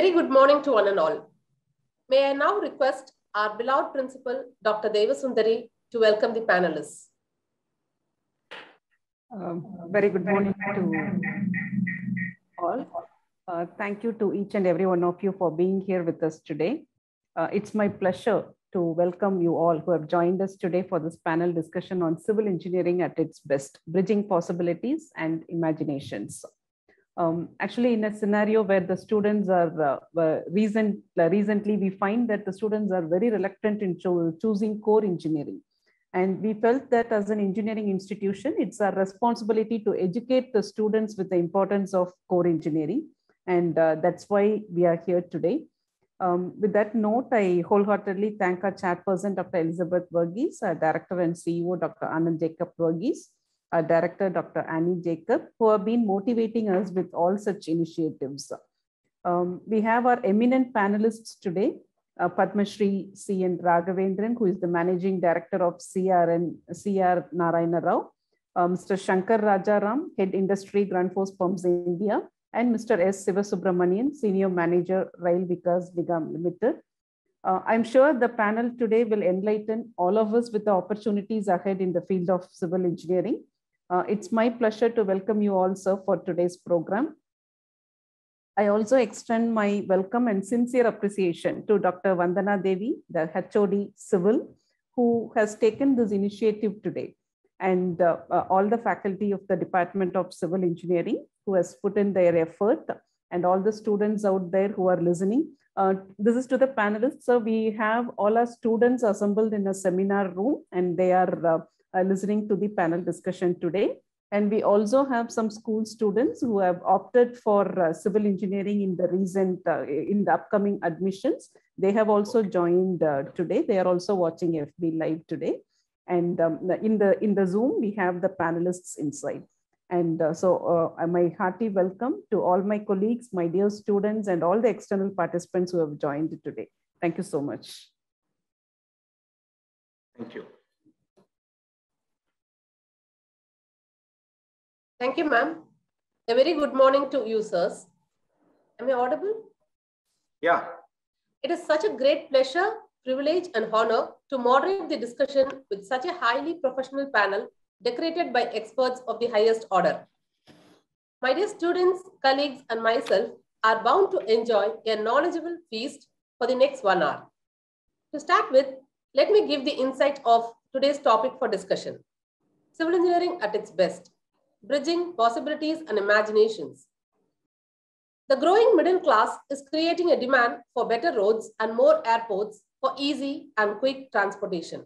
Very good morning to one and all. May I now request our beloved principal, Dr. Devasundari, to welcome the panelists. Very good morning to all. Thank you to each and every one of you for being here with us today. It's my pleasure to welcome you all who have joined us today for this panel discussion on civil engineering at its best, bridging possibilities and imaginations. Actually, in a scenario where the students are recently, we find that the students are very reluctant in choosing core engineering. And we felt that as an engineering institution, it's our responsibility to educate the students with the importance of core engineering. And that's why we are here today. With that note, I wholeheartedly thank our chairperson, Dr. Elizabeth Verghese, our director and CEO, Dr. Anand Jacob Verghese, our director, Dr. Annie Jacob, who have been motivating us with all such initiatives. We have our eminent panelists today, Padma Shri C.N. Raghavendran, who is the managing director of C.R. Narayana Rao, Mr. Shankar Rajaram, head industry Grundfos Pumps India, and Mr. S. Sivasubramanian, senior manager Rail Vikas Nigam Limited. I'm sure the panel today will enlighten all of us with the opportunities ahead in the field of civil engineering. It's my pleasure to welcome you all, sir, for today's program. I also extend my welcome and sincere appreciation to Dr. Vandana Devi, the HOD Civil, who has taken this initiative today, and all the faculty of the Department of Civil Engineering who has put in their effort, and all the students out there who are listening. This is to the panelists. So we have all our students assembled in a seminar room, and they are listening to the panel discussion today. And we also have some school students who have opted for civil engineering in the recent, in the upcoming admissions. They have also joined today. They are also watching FB Live today. And in the Zoom, we have the panelists inside. And my hearty welcome to all my colleagues, my dear students, and all the external participants who have joined today. Thank you so much. Thank you. Thank you, ma'am. A very good morning to you, sirs. Am I audible? Yeah. It is such a great pleasure, privilege, and honor to moderate the discussion with such a highly professional panel decorated by experts of the highest order. My dear students, colleagues, and myself are bound to enjoy a knowledgeable feast for the next 1 hour. To start with, let me give the insight of today's topic for discussion. Civil engineering at its best, bridging possibilities and imaginations. The growing middle class is creating a demand for better roads and more airports for easy and quick transportation,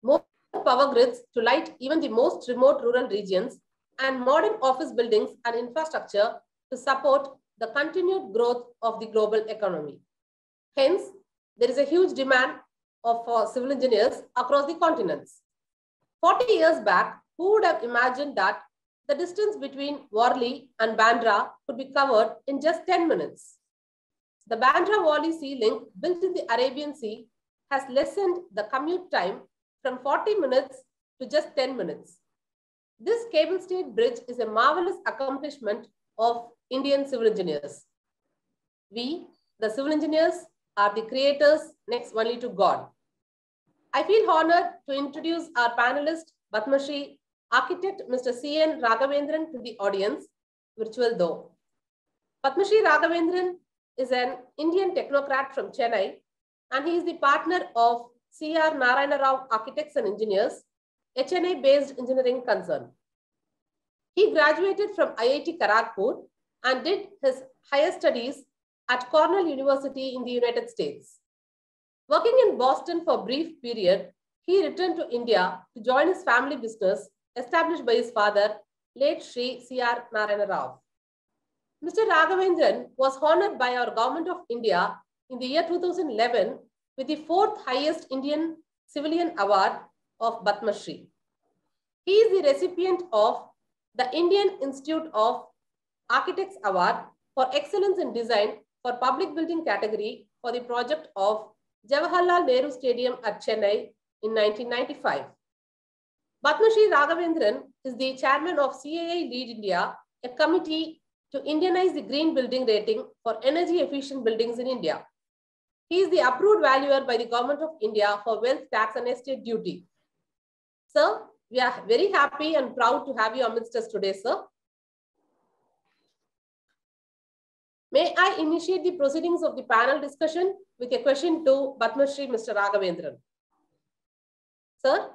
more power grids to light even the most remote rural regions, and modern office buildings and infrastructure to support the continued growth of the global economy. Hence, there is a huge demand for civil engineers across the continents. 40 years back, who would have imagined that the distance between Worli and Bandra could be covered in just 10 minutes? The Bandra-Worli Sea Link, built in the Arabian Sea, has lessened the commute time from 40 minutes to just 10 minutes. This cable-stayed bridge is a marvelous accomplishment of Indian civil engineers. We, the civil engineers, are the creators next only to God. I feel honored to introduce our panelist, Padma Shri Architect Mr. C.N. Raghavendran, to the audience, virtual though. Padma Shri Raghavendran is an Indian technocrat from Chennai, and he is the partner of C.R. Narayana Rao Architects and Engineers, a Chennai-based engineering concern. He graduated from IIT Kharagpur and did his higher studies at Cornell University in the United States. Working in Boston for a brief period, he returned to India to join his family business established by his father, late Shri C.R. Narayana Rao. Mr. Raghavendran was honored by our Government of India in the year 2011 with the 4th highest Indian civilian award of Padma Shri. He is the recipient of the Indian Institute of Architects Award for Excellence in Design for Public Building category for the project of Jawaharlal Nehru Stadium at Chennai in 1995. Padma Shri Raghavendran is the chairman of CAI Lead India, a committee to Indianize the green building rating for energy efficient buildings in India. He is the approved valuer by the Government of India for wealth tax and estate duty. Sir, we are very happy and proud to have you amidst us today, sir. May I initiate the proceedings of the panel discussion with a question to Padma Shri Mr. Raghavendran. Sir,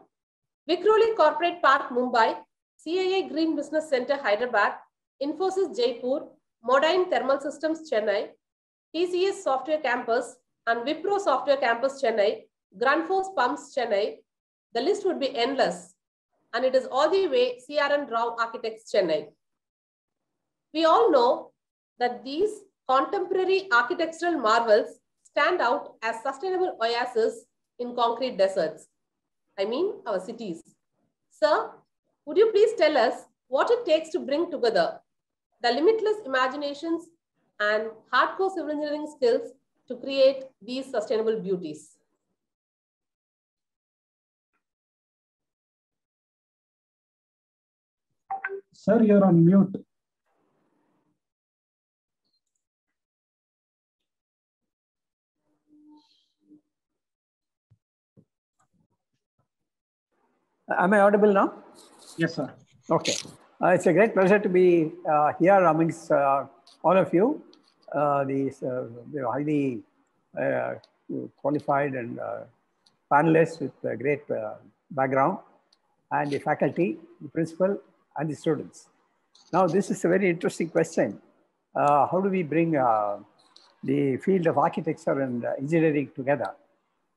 Vikhroli Corporate Park, Mumbai, CII Green Business Center, Hyderabad, Infosys Jaipur, Modine Thermal Systems, Chennai, TCS Software Campus, and Wipro Software Campus, Chennai, Grundfos Pumps, Chennai. The list would be endless. And it is all the way CRN Rao Architects, Chennai. We all know that these contemporary architectural marvels stand out as sustainable oases in concrete deserts. I mean, our cities. Sir, would you please tell us what it takes to bring together the limitless imaginations and hardcore civil engineering skills to create these sustainable beauties? Sir, you're on mute. Am I audible now? Yes, sir. Okay. It's a great pleasure to be here amongst all of you, these highly qualified and panelists with a great background, and the faculty, the principal, and the students. Now, this is a very interesting question. How do we bring the field of architecture and engineering together?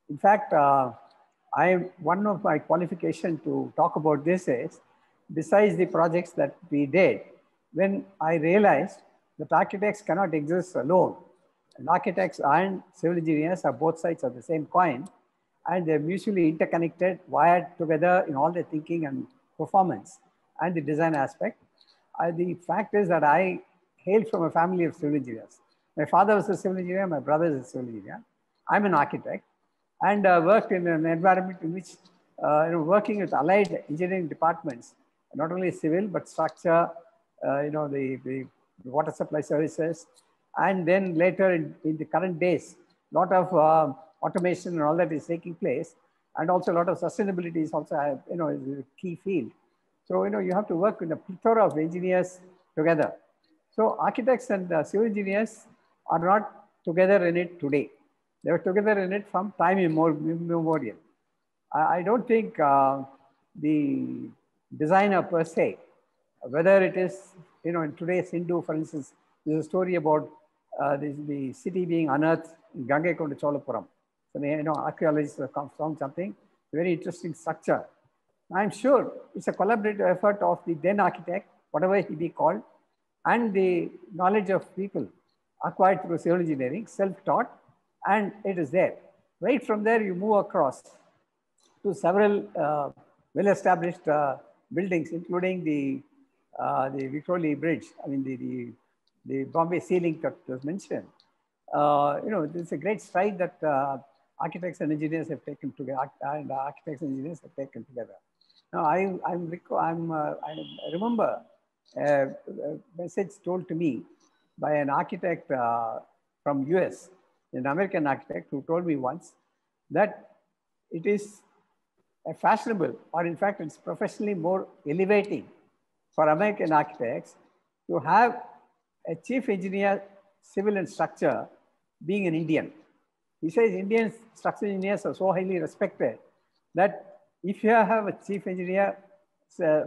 In fact, one of my qualifications to talk about this is, besides the projects that we did, when I realized that architects cannot exist alone, and architects and civil engineers are both sides of the same coin, and they're mutually interconnected, wired together in all their thinking and performance and the design aspect. The fact is that I hail from a family of civil engineers. My father was a civil engineer, my brother is a civil engineer. I'm an architect, and worked in an environment in which, working with allied engineering departments, not only civil, but structure, the water supply services. And then later in the current days, a lot of automation and all that is taking place. And also a lot of sustainability is also, is a key field. So, you have to work with a plethora of engineers together. So architects and civil engineers are not together in it today. They were together in it from time immemorial. I don't think the designer per se, whether it is, in today's Hindu, for instance, there's a story about the city being unearthed in Gangaikonda Cholapuram. So, archaeologists have found something, very interesting structure. I'm sure it's a collaborative effort of the then architect, whatever he be called, and the knowledge of people acquired through civil engineering, self-taught, and it is there. Right from there, you move across to several well-established buildings, including the Vikhroli Bridge. I mean, the Bombay ceiling that was mentioned. It's a great stride that architects and engineers have taken together, and architects and engineers have taken together. Now, I remember a message told to me by an architect from US, an American architect, who told me once that it is a fashionable, or in fact, it's professionally more elevating for American architects to have a chief engineer, civil and structure, being an Indian. He says Indian structural engineers are so highly respected that if you have a chief engineer,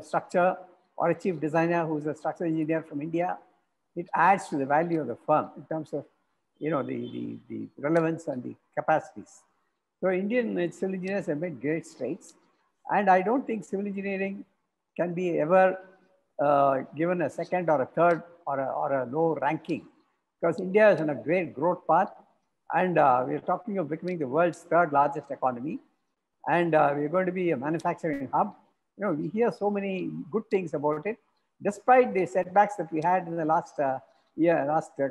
structure, or a chief designer who's a structural engineer from India, it adds to the value of the firm in terms of the relevance and the capacities. So Indian civil engineers have made great strides, and I don't think civil engineering can be ever given a second or a third or a low ranking, because India is on a great growth path, and we're talking of becoming the world's third largest economy, and we're going to be a manufacturing hub. We hear so many good things about it, despite the setbacks that we had in the last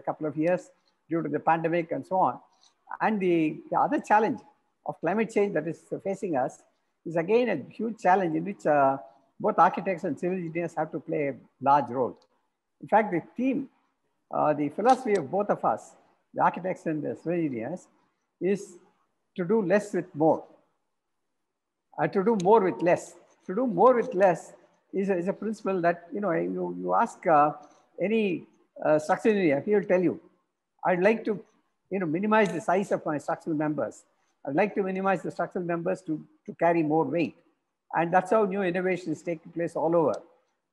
couple of years due to the pandemic and so on. And the other challenge of climate change that is facing us is again a huge challenge in which both architects and civil engineers have to play a large role. In fact, the theme the philosophy of both of us, the architects and the civil engineers, is to do less with more, to do more with less. To do more with less is a principle that, you ask any structural engineer, he will tell you, I'd like to, minimize the size of my structural members. I'd like to minimize the structural members to carry more weight. And that's how new innovation is taking place all over.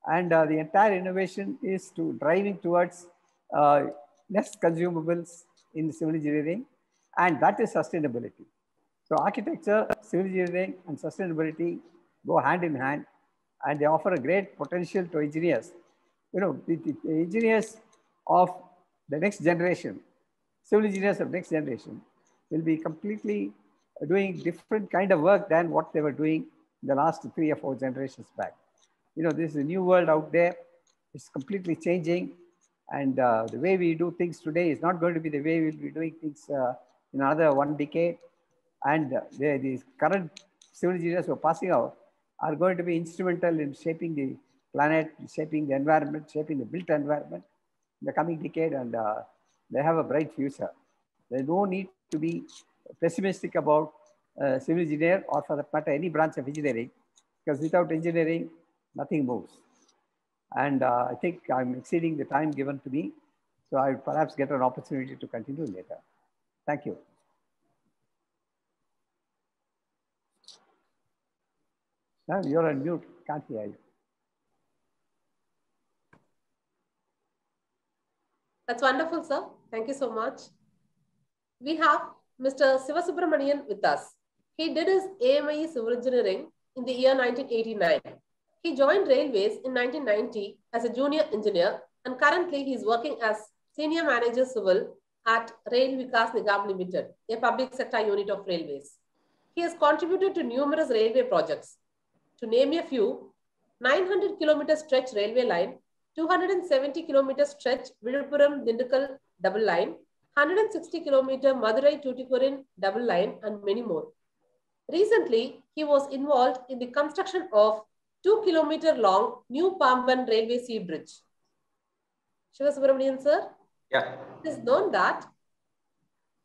And the entire innovation is to driving towards less consumables in civil engineering, and that is sustainability. So architecture, civil engineering, and sustainability go hand in hand, and they offer a great potential to engineers. The engineers of the next generation, civil engineers of next generation, will be completely doing different kind of work than what they were doing in the last 3 or 4 generations back. This is a new world out there. It's completely changing. And the way we do things today is not going to be the way we'll be doing things in another 1 decade. And these current civil engineers who are passing out are going to be instrumental in shaping the planet, shaping the environment, shaping the built environment in the coming decade. And they have a bright future. There's no need to be pessimistic about civil engineer, or for that matter, any branch of engineering, because without engineering, nothing moves. And I think I'm exceeding the time given to me, so I'll perhaps get an opportunity to continue later. Thank you. No, you're on mute, can't hear you. That's wonderful, sir. Thank you so much. We have Mr. Sivasubramanian with us. He did his AMIE Civil Engineering in the year 1989. He joined Railways in 1990 as a junior engineer, and currently he is working as Senior Manager Civil at Rail Vikas Nigam Limited, a public sector unit of Railways. He has contributed to numerous railway projects. To name a few, 900 kilometer stretch railway line, 270 kilometer stretch Viluppuram-Dindigul double line, 160 kilometer Madurai-Tuticorin double line, and many more. Recently, he was involved in the construction of 2 kilometer long New Pamban Railway Sea Bridge. Sivasubramanian, sir? Yeah. It is known that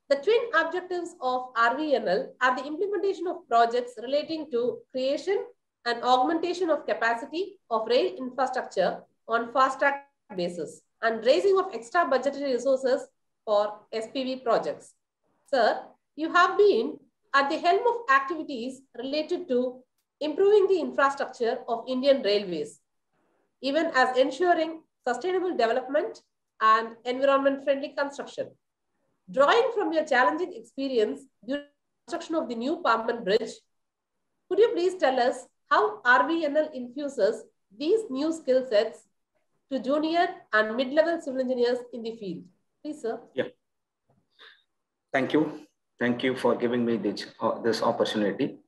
the twin objectives of RVNL are the implementation of projects relating to creation and augmentation of capacity of rail infrastructure on fast-track basis and raising of extra budgetary resources for SPV projects. Sir, you have been at the helm of activities related to improving the infrastructure of Indian railways, even as ensuring sustainable development and environment-friendly construction. Drawing from your challenging experience during the construction of the new Pamban Bridge, could you please tell us how RVNL infuses these new skill sets to junior and mid-level civil engineers in the field? Please, sir. Yeah. Thank you. Thank you for giving me this opportunity.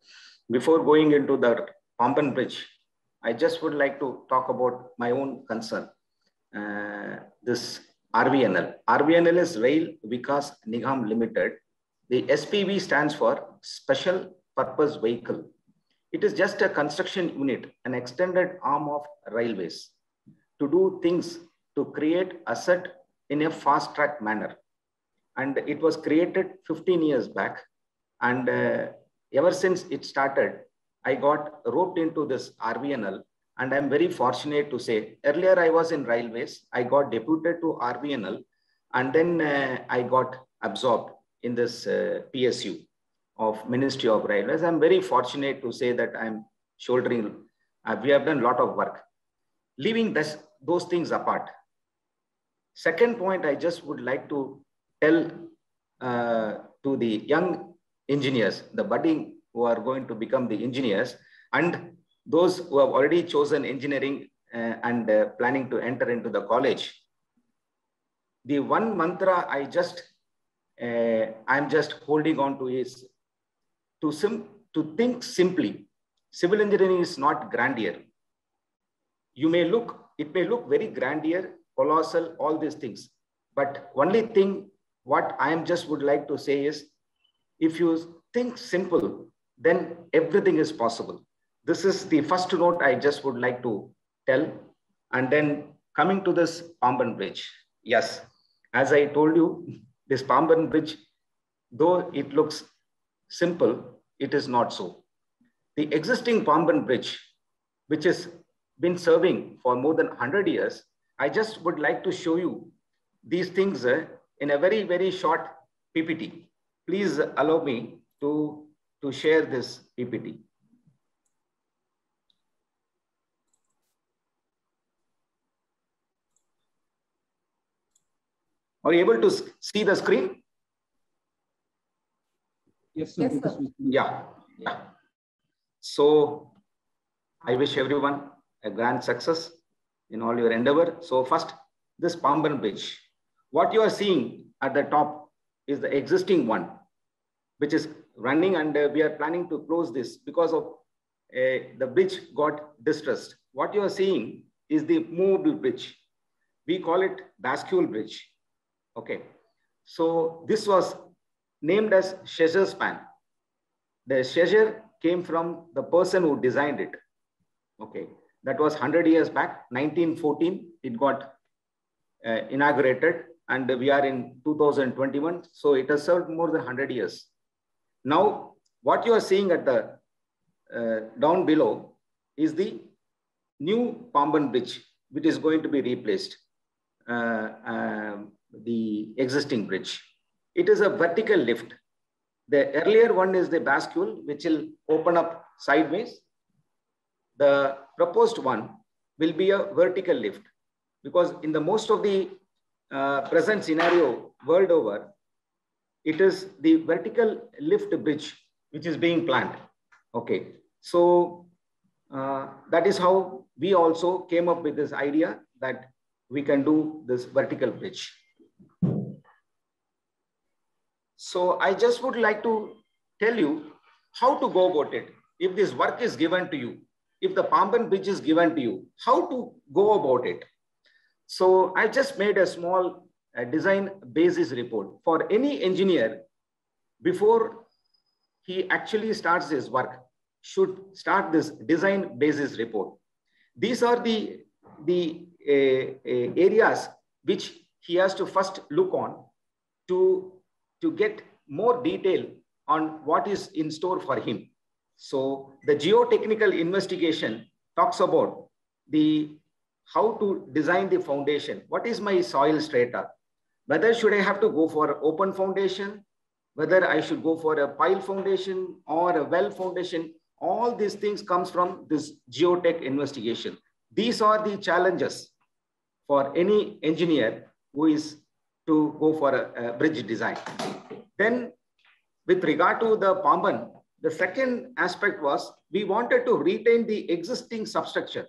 Before going into the Pamban Bridge, I just would like to talk about my own concern. This RVNL. RVNL is Rail Vikas Nigam Limited. The SPV stands for Special Purpose Vehicle. It is just a construction unit, an extended arm of railways, to do things to create asset in a fast track manner. And it was created 15 years back. And ever since it started, I got roped into this RVNL. And I'm very fortunate to say, earlier I was in railways, I got deputed to RVNL, and then I got absorbed in this PSU of Ministry of Railways. I'm very fortunate to say that I'm shouldering, we have done a lot of work. Leaving those things apart. Second point, I just would like to tell to the young engineers, the budding who are going to become the engineers, and those who have already chosen engineering and planning to enter into the college. The one mantra I'm just holding on to is to think simply. Civil engineering is not grandeur. It may look very grandeur, colossal, all these things. But only thing what I just would like to say is, if you think simple, then everything is possible. This is the first note I just would like to tell. And then coming to this Pamban Bridge. Yes, as I told you, this Pamban Bridge, though it looks simple, it is not so. The existing Pamban Bridge, which has been serving for more than 100 years, I just would like to show you these things in a very, very short PPT. Please allow me to share this PPT. Are you able to see the screen? Yes, sir. Yes, sir. Yeah. So I wish everyone a grand success in all your endeavor. So first, this Pamban Bridge. What you are seeing at the top is the existing one, which is running, and we are planning to close this because of the bridge got distressed. What you are seeing is the movable bridge. We call it bascule bridge. Okay. So this was named as Cheshire span. The Cheshire came from the person who designed it. Okay. That was 100 years back, 1914, it got inaugurated, and we are in 2021. So it has served more than 100 years. Now, what you are seeing at the down below is the new Pamban Bridge, which is going to be replaced, the existing bridge. It is a vertical lift. The earlier one is the bascule, which will open up sideways. The proposed one will be a vertical lift, because in the most of the present scenario world over, it is the vertical lift bridge which is being planned. Okay, so that is how we also came up with this idea that we can do this vertical bridge. So I just would like to tell you how to go about it. If this work is given to you, if the Pamban Bridge is given to you, how to go about it. So I just made a small design basis report for any engineer. Before he actually starts his work, should start this design basis report. These are the areas which he has to first look on to get more detail on what is in store for him. So the geotechnical investigation talks about how to design the foundation. What is my soil strata? Whether should I have to go for open foundation, whether I should go for a pile foundation or a well foundation. All these things comes from this geotech investigation. These are the challenges for any engineer who is to go for a bridge design. Then with regard to the Pamban, the second aspect was we wanted to retain the existing substructure.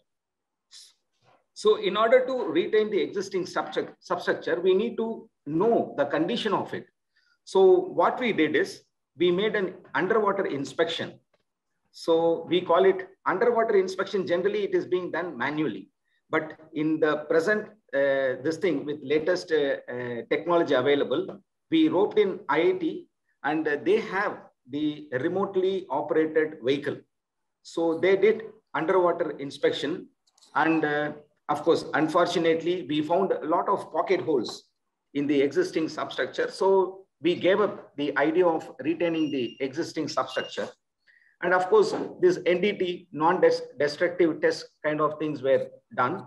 So in order to retain the existing substructure, we need to know the condition of it. So what we did is we made an underwater inspection. So we call it underwater inspection. Generally, it is being done manually. But in the present, this thing with latest technology available, we roped in IIT, and they have the remotely operated vehicle. So they did underwater inspection. And of course, unfortunately, we found a lot of pocket holes in the existing substructure. So we gave up the idea of retaining the existing substructure. And of course, this NDT, non-destructive test kind of things were done.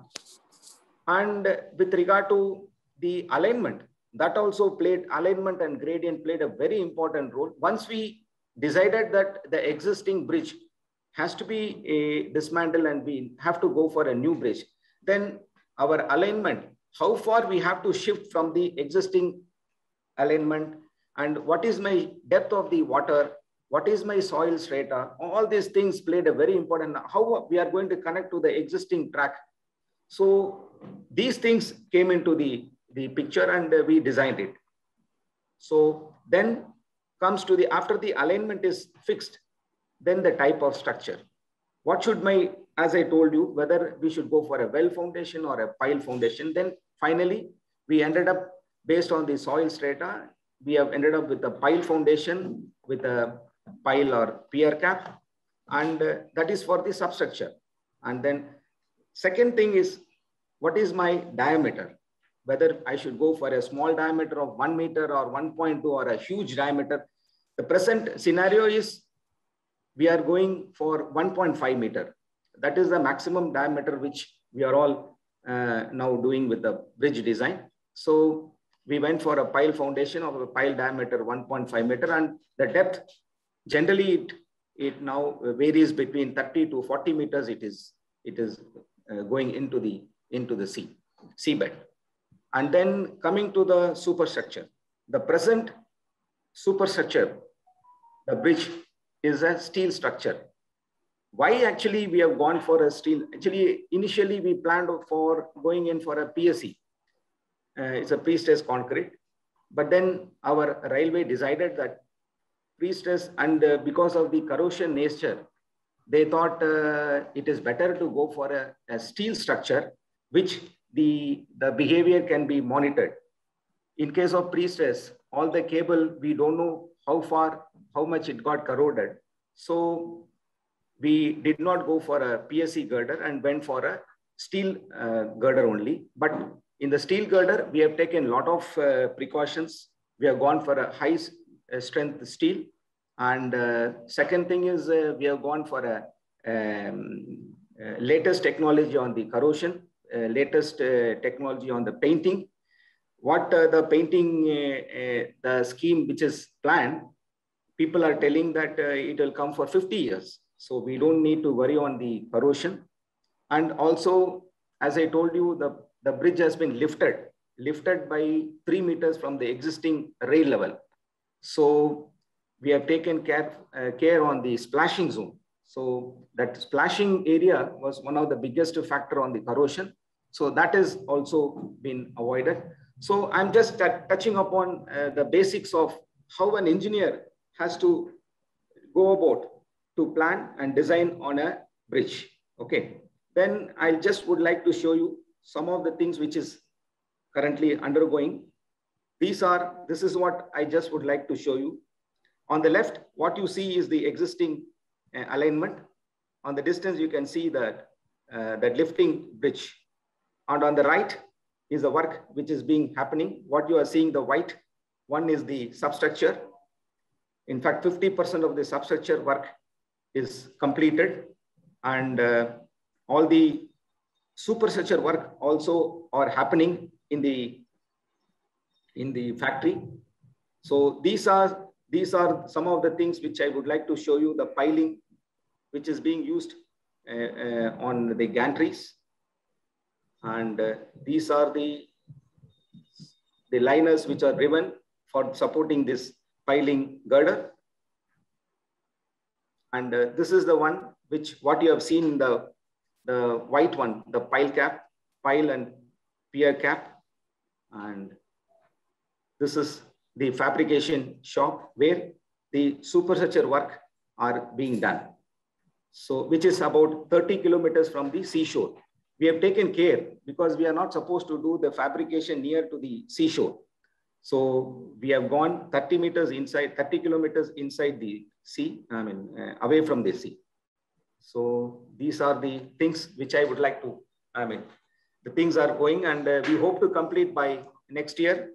And with regard to the alignment, that also played, alignment and gradient played a very important role. Once we decided that the existing bridge has to be dismantled and we have to go for a new bridge, then our alignment, how far we have to shift from the existing alignment, and what is my depth of the water, what is my soil strata, all these things played a very important, how we are going to connect to the existing track. So these things came into the picture and we designed it. So then comes to after the alignment is fixed, then the type of structure. What should as I told you, whether we should go for a well foundation or a pile foundation. Then finally, we ended up based on the soil strata, we have ended up with a pile foundation with a pile or pier cap, and that is for the substructure. And then second thing is, what is my diameter? whether I should go for a small diameter of 1 meter or 1.2 or a huge diameter. The present scenario is we are going for 1.5 meter. That is the maximum diameter which we are all now doing with the bridge design. So we went for a pile foundation of a pile diameter 1.5 meter, and the depth generally it now varies between 30 to 40 meters. It is going into the seabed. And then coming to the superstructure, the present superstructure, the bridge is a steel structure. Why actually we have gone for a steel? Actually, initially we planned for going in for a PSC. It's a pre-stressed concrete, but then our railway decided that pre-stress, and because of the corrosion nature, they thought it is better to go for a steel structure, which the behavior can be monitored. In case of pre-stress, all the cable, we don't know how much it got corroded. So we did not go for a PSC girder and went for a steel girder only. But in the steel girder, we have taken a lot of precautions. We have gone for a high strength steel. And second thing is we have gone for a latest technology on the corrosion, latest technology on the painting. What the painting, the scheme which is planned, people are telling that it will come for 50 years. So we don't need to worry on the corrosion. And also, as I told you, the bridge has been lifted by 3 meters from the existing rail level. So we have taken care on the splashing zone. So that splashing area was one of the biggest factor on the corrosion. So that has also been avoided. So I'm just touching upon the basics of how an engineer has to go about to plan and design on a bridge. Okay. Then I just would like to show you some of the things which is currently undergoing. This is what I just would like to show you. On the left, what you see is the existing alignment. On the distance, you can see that lifting bridge. And on the right is the work which is happening. What you are seeing, the white one is the substructure. In fact, 50% of the substructure work is completed, and all the superstructure work also are happening in the factory. So these are some of the things which I would like to show you. The piling which is being used on the gantries, and these are the liners which are driven for supporting this piling girder. And this is the one what you have seen in the white one, the pile and pier cap. And this is the fabrication shop where the superstructure work are being done. So which is about 30 kilometers from the seashore. We have taken care because we are not supposed to do the fabrication near to the seashore. So we have gone 30 kilometers inside the sea, away from the sea. So these are the things which I would like to, the things are going, and we hope to complete by next year.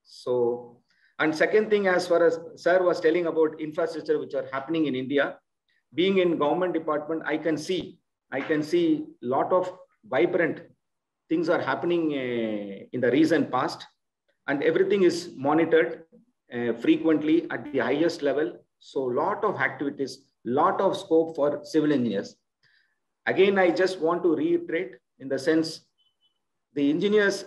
So, and second thing, as far as sir was telling about infrastructure which are happening in India, being in government department, I can see a lot of vibrant things are happening in the recent past, and everything is monitored frequently at the highest level. So lot of activities, lot of scope for civil engineers. Again, I just want to reiterate in the sense, the engineers,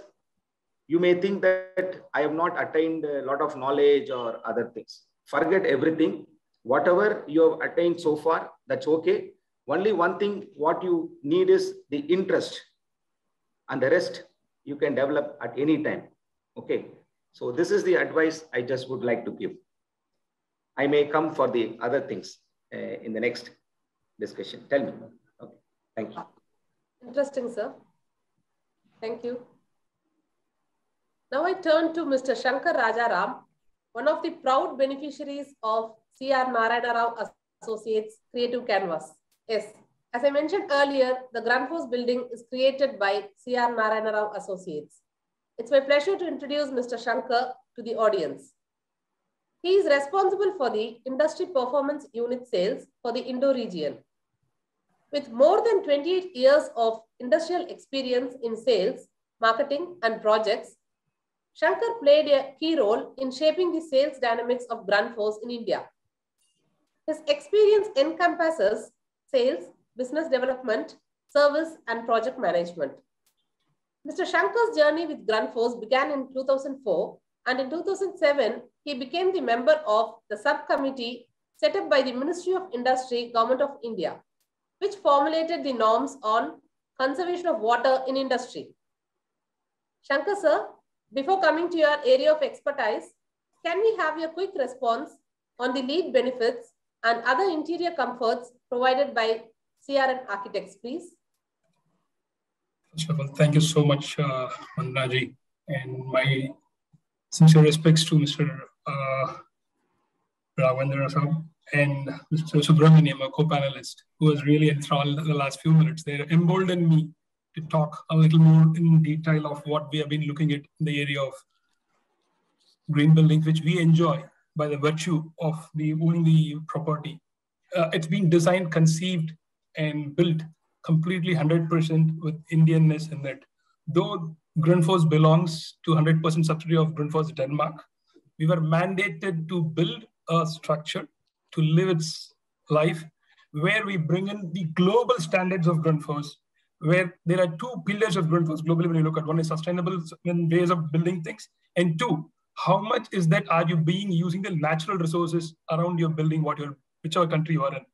you may think that I have not attained a lot of knowledge or other things. Forget everything. Whatever you have attained so far, that's okay. Only one thing, what you need is the interest, and the rest you can develop at any time. Okay. So this is the advice I just would like to give. I may come for the other things in the next discussion. Tell me. Okay. Thank you. Interesting, sir. Thank you. Now I turn to Mr. Shankar Rajaram, one of the proud beneficiaries of C.R. Narayana Rao Associates Creative Canvas. Yes, as I mentioned earlier, the Grundfos building is created by C.R. Narayana Rao Associates. It's my pleasure to introduce Mr. Shankar to the audience. He is responsible for the Industry Performance Unit Sales for the Indo region. With more than 28 years of industrial experience in sales, marketing, and projects, Shankar played a key role in shaping the sales dynamics of Grundfos in India. His experience encompasses sales, business development, service, and project management. Mr. Shankar's journey with Grundfos began in 2004, and in 2007, he became the member of the subcommittee set up by the Ministry of Industry, Government of India, which formulated the norms on conservation of water in industry. Shankar sir, before coming to your area of expertise, can we have your quick response on the lead benefits and other interior comforts provided by CRN Architects, please? First of all, thank you so much, Vandanaji, and my sincere respects to Mr. Ravindra Sahab and Mr. Subramaniam, a co-panelist, who was really enthralled in the last few minutes. They emboldened me to talk a little more in detail of what we have been looking at in the area of green buildings, which we enjoy by the virtue of owning the property. It's been designed, conceived, and built completely 100% with Indianness in it. Though Grundfos belongs to 100% subsidiary of Grundfos Denmark, we were mandated to build a structure to live its life where we bring in the global standards of Grundfos, where there are two pillars of Grundfos globally when you look at. One is sustainable ways of building things, and two, how much is that are you being using the natural resources around your building, whichever country you are in.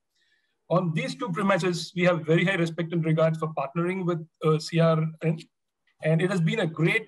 On these two premises, we have very high respect and regards for partnering with CRN. And it has been a great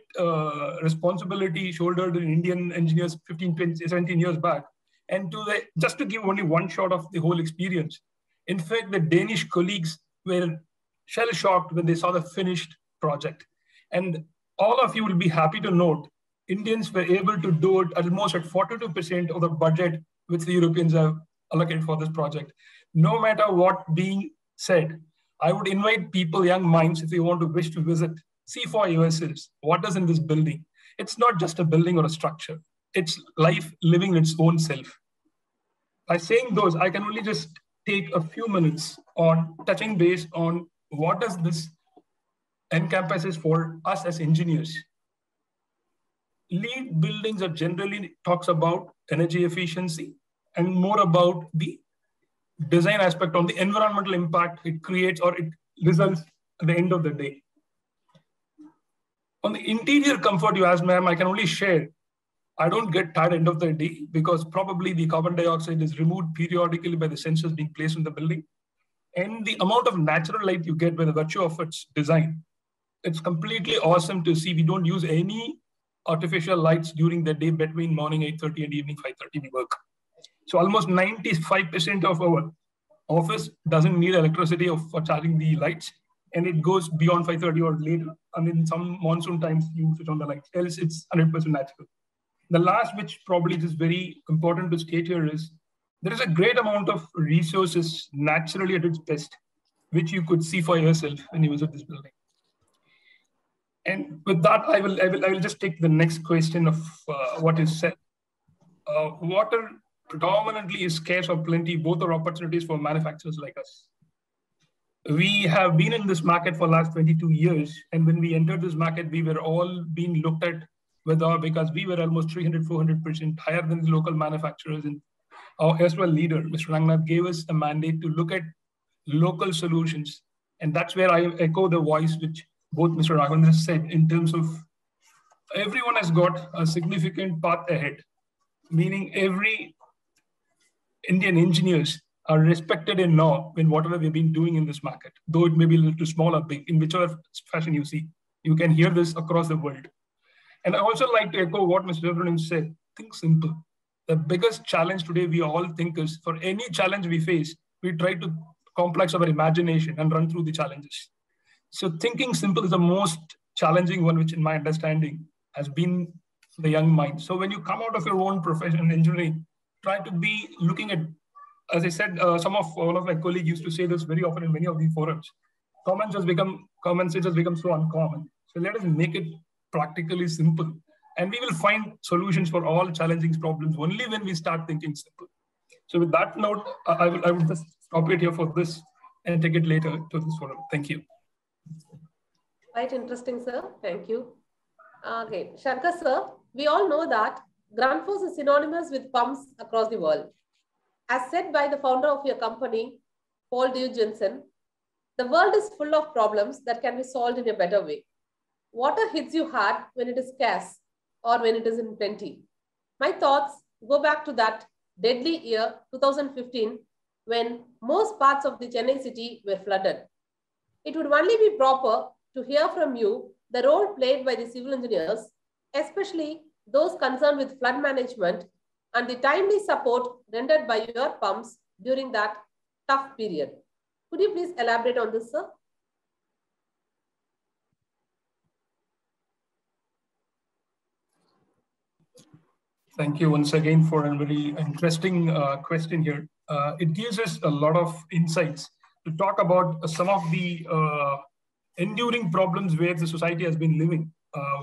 responsibility shouldered in Indian engineers 15, 20, 17 years back. And just to give only one shot of the whole experience, in fact, the Danish colleagues were shell-shocked when they saw the finished project. And all of you will be happy to note, Indians were able to do it almost at 42% of the budget which the Europeans have allocated for this project. No matter what being said, I would invite people, young minds, if you want to wish to visit, see for yourselves what is in this building. It's not just a building or a structure. It's life living its own self. By saying those, I can only just take a few minutes on touching base on what does this encompasses for us as engineers. LEED buildings are generally talks about energy efficiency and more about the design aspect on the environmental impact it creates or it results at the end of the day. On the interior comfort you asked, ma'am, I can only share. I don't get tired end of the day because probably the carbon dioxide is removed periodically by the sensors being placed in the building. And the amount of natural light you get by the virtue of its design, it's completely awesome to see. We don't use any artificial lights during the day between morning 8:30 and evening 5:30 we work. So almost 95% of our office doesn't need electricity for charging the lights, and it goes beyond 5:30 or later. And in some monsoon times, you switch on the lights. Else, it's 100% natural. The last, which probably is very important to state here, is there is a great amount of resources naturally at its best, which you could see for yourself when you visit this building. And with that, I will just take the next question of what is said. Water predominantly is scarce or plenty. Both are opportunities for manufacturers like us. We have been in this market for the last 22 years. And when we entered this market, we were all being looked at because we were almost 300, 400% higher than the local manufacturers. And our erstwhile leader, Mr. Rangnath, gave us a mandate to look at local solutions. And that's where I echo the voice which both Mr. Ravindra said in terms of everyone has got a significant path ahead, meaning every Indian engineers are respected in law in whatever we've been doing in this market, though it may be a little too small or big, in whichever fashion you see. You can hear this across the world. And I also like to echo what Mr. Subramaniam said, think simple. The biggest challenge today we all think is, for any challenge we face, we try to complex our imagination and run through the challenges. So thinking simple is the most challenging one, which in my understanding has been the young mind. So when you come out of your own profession in engineering, try to be looking at, as I said, one of my colleagues used to say this very often in many of these forums, common sense has become so uncommon. So let us make it practically simple. And we will find solutions for all challenging problems only when we start thinking simple. So with that note, I will just stop it here for this and take it later to this forum. Thank you. Quite interesting, sir. Thank you. Okay, Shankar sir, we all know that Grundfos is synonymous with pumps across the world. As said by the founder of your company, Paul D. Jensen, the world is full of problems that can be solved in a better way. Water hits you hard when it is scarce or when it is in plenty. My thoughts go back to that deadly year 2015 when most parts of the Chennai city were flooded. It would only be proper to hear from you the role played by the civil engineers, especially those concerned with flood management, and the timely support rendered by your pumps during that tough period. Could you please elaborate on this, sir? Thank you once again for a very interesting question here. It gives us a lot of insights to talk about some of the enduring problems where the society has been living.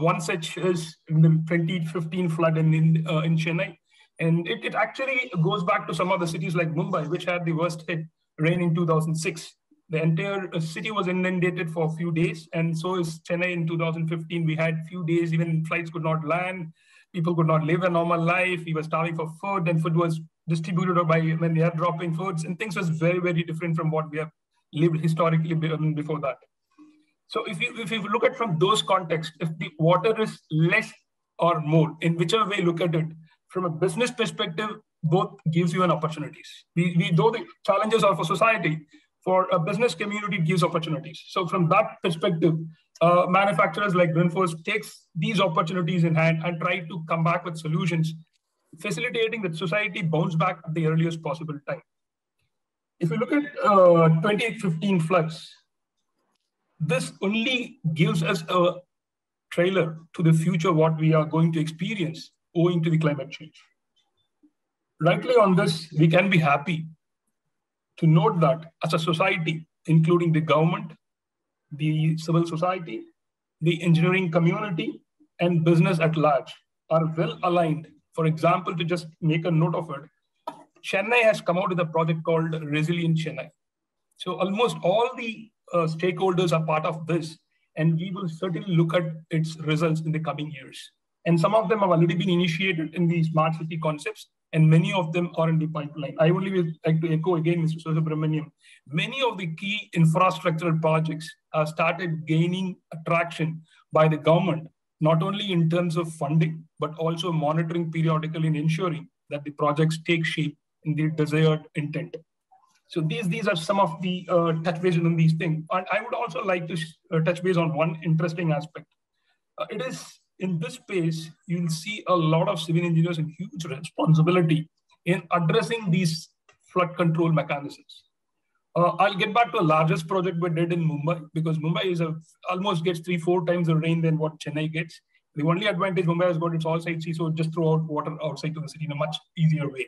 One such is in the 2015 flood in Chennai. And it actually goes back to some of the cities like Mumbai, which had the worst hit rain in 2006. The entire city was inundated for a few days. And so is Chennai in 2015. We had few days, even flights could not land. People could not live a normal life. We were starving for food, and food was distributed by when they are dropping foods, and things was very, very different from what we have lived historically before that. So if you look at from those contexts, if the water is less or more, in whichever way you look at it, from a business perspective, both gives you an opportunities. Though the challenges are for society, for a business community, it gives opportunities. So from that perspective, manufacturers like Grundfos takes these opportunities in hand and try to come back with solutions, facilitating that society bounce back at the earliest possible time. If you look at 2015 floods, this only gives us a trailer to the future, what we are going to experience owing to the climate change. Rightly on this, we can be happy to note that as a society, including the government, the civil society, the engineering community, and business at large are well aligned. For example, to just make a note of it, Chennai has come out with a project called Resilient Chennai. So almost all the stakeholders are part of this, and we will certainly look at its results in the coming years. And some of them have already been initiated in the smart city concepts, and many of them are in the pipeline. I only would like to echo again, Mr. Subramaniam, many of the key infrastructural projects have started gaining attraction by the government, not only in terms of funding, but also monitoring periodically and ensuring that the projects take shape in the desired intent. So these are some of the touch base on these things. And I would also like to touch base on one interesting aspect. It is in this space, you'll see a lot of civil engineers and huge responsibility in addressing these flood control mechanisms. I'll get back to the largest project we did in Mumbai, because Mumbai is almost gets 3-4 times the rain than what Chennai gets. The only advantage Mumbai has got, it's all side sea, so just throw out water outside to the city in a much easier way.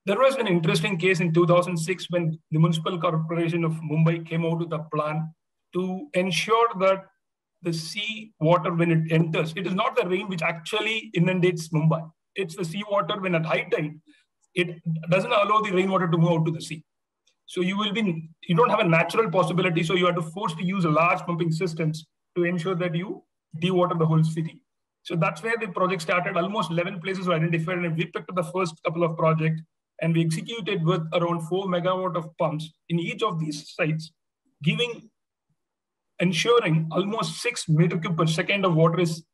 There was an interesting case in 2006 when the Municipal Corporation of Mumbai came out with a plan to ensure that the sea water, when it enters, it is not the rain which actually inundates Mumbai. It's the sea water when at high tide, it doesn't allow the rainwater to move out to the sea. So you don't have a natural possibility. So you are forced to use large pumping systems to ensure that you dewater the whole city. So that's where the project started. Almost 11 places were identified, and we picked up the first couple of projects, and we executed with around 4 megawatt of pumps in each of these sites, ensuring almost 6 meter cube per second of water is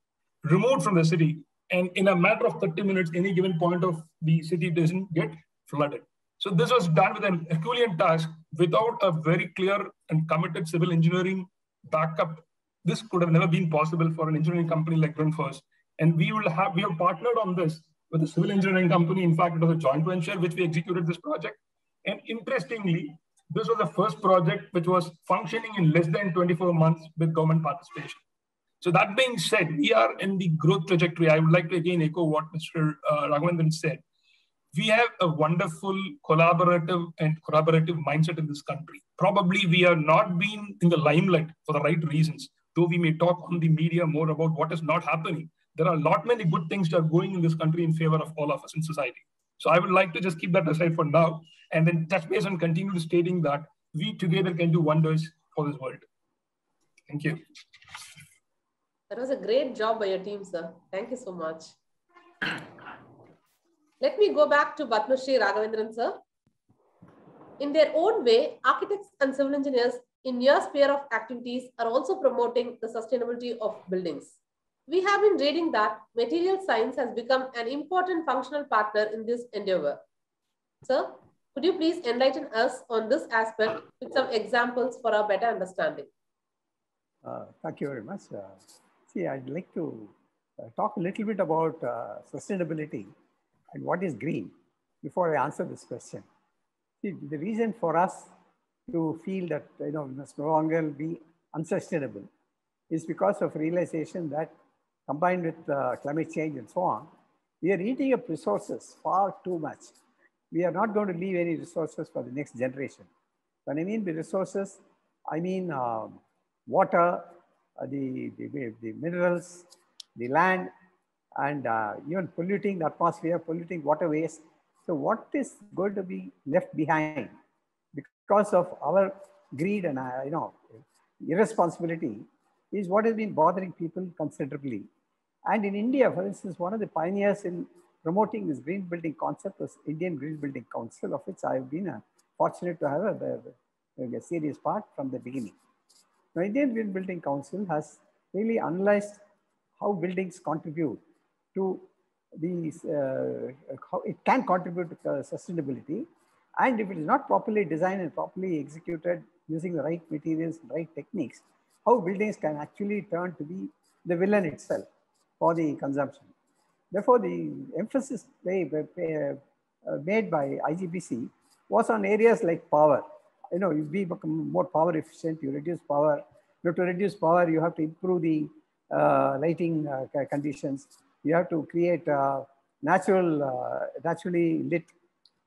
removed from the city. And in a matter of 30 minutes, any given point of the city doesn't get flooded. So this was done with an Herculean task without a very clear and committed civil engineering backup. This could have never been possible for an engineering company like Grundfos. And we have partnered on this with a civil engineering company. In fact, it was a joint venture which we executed this project. And interestingly, this was the first project which was functioning in less than 24 months with government participation. So that being said, we are in the growth trajectory. I would like to again echo what Mr. Raghavendran said. We have a wonderful collaborative mindset in this country. Probably we are not being in the limelight for the right reasons. though we may talk on the media more about what is not happening, there are a lot many good things that are going in this country in favor of all of us in society. So I would like to just keep that aside for now and then touch base and continue stating that we together can do wonders for this world. Thank you. That was a great job by your team, sir. Thank you so much. Let me go back to Padma Shri Raghavendran, sir. In their own way, architects and civil engineers in your sphere of activities are also promoting the sustainability of buildings. We have been reading that material science has become an important functional partner in this endeavor. Sir, could you please enlighten us on this aspect with some examples for our better understanding? Thank you very much. See, I'd like to talk a little bit about sustainability and what is green before I answer this question. See, the reason for us to feel that we must no longer be unsustainable is because of realization that combined with climate change and so on, we are eating up resources far too much. We are not going to leave any resources for the next generation. When I mean the resources, I mean water, the minerals, the land, and even polluting the atmosphere, polluting waterways. So what is going to be left behind because of our greed and irresponsibility is what has been bothering people considerably. And in India, for instance, one of the pioneers in promoting this green building concept was Indian Green Building Council, of which I've been fortunate to have a serious part from the beginning. The Indian Green Building Council has really analyzed how buildings contribute to these, how it can contribute to sustainability. And if it is not properly designed and properly executed using the right materials, right techniques, how buildings can actually turn to be the villain itself for the consumption. Therefore, the emphasis made by IGBC was on areas like power. You become more power efficient, you reduce power. To reduce power, you have to improve the lighting conditions. You have to create naturally lit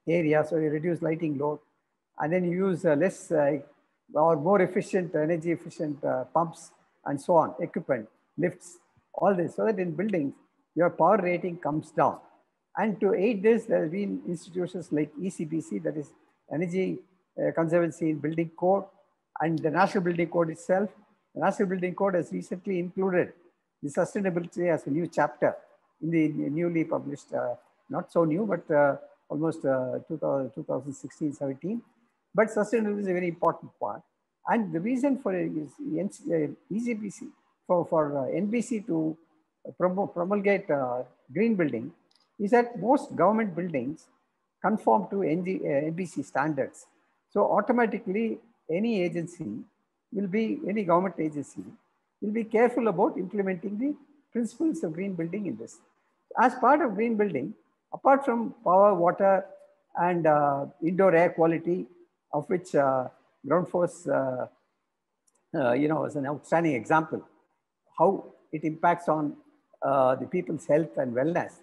areas, so you reduce lighting load. And then you use less or more efficient, energy efficient pumps and so on, equipment, lifts, all this, so that in buildings, your power rating comes down. And to aid this, there have been institutions like ECBC, that is Energy Conservancy in Building Code, and the National Building Code itself. The National Building Code has recently included the sustainability as a new chapter in the newly published, not so new, but almost 2016-17. But sustainability is a very important part. And the reason for it is ECBC, for NBC to promulgate green building is that most government buildings conform to NBC standards. So automatically, any government agency will be careful about implementing the principles of green building in this. As part of green building, apart from power, water, and indoor air quality, of which ground force, is an outstanding example, how it impacts on the people's health and wellness.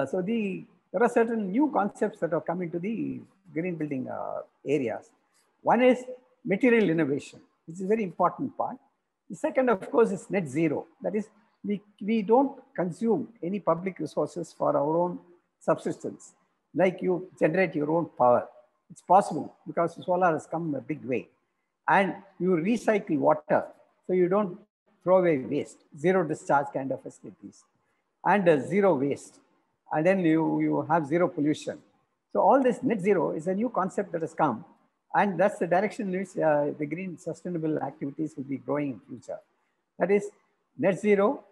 So there are certain new concepts that are coming to the green building areas. One is material innovation, which is a very important part. The second, of course, is net zero. That is, we don't consume any public resources for our own subsistence, like you generate your own power. It's possible because solar has come a big way. And you recycle water, so you don't throw away waste, zero discharge kind of facilities, and zero waste. And then you have zero pollution. So all this net zero is a new concept that has come. And that's the direction in which the green sustainable activities will be growing in future. That is net zero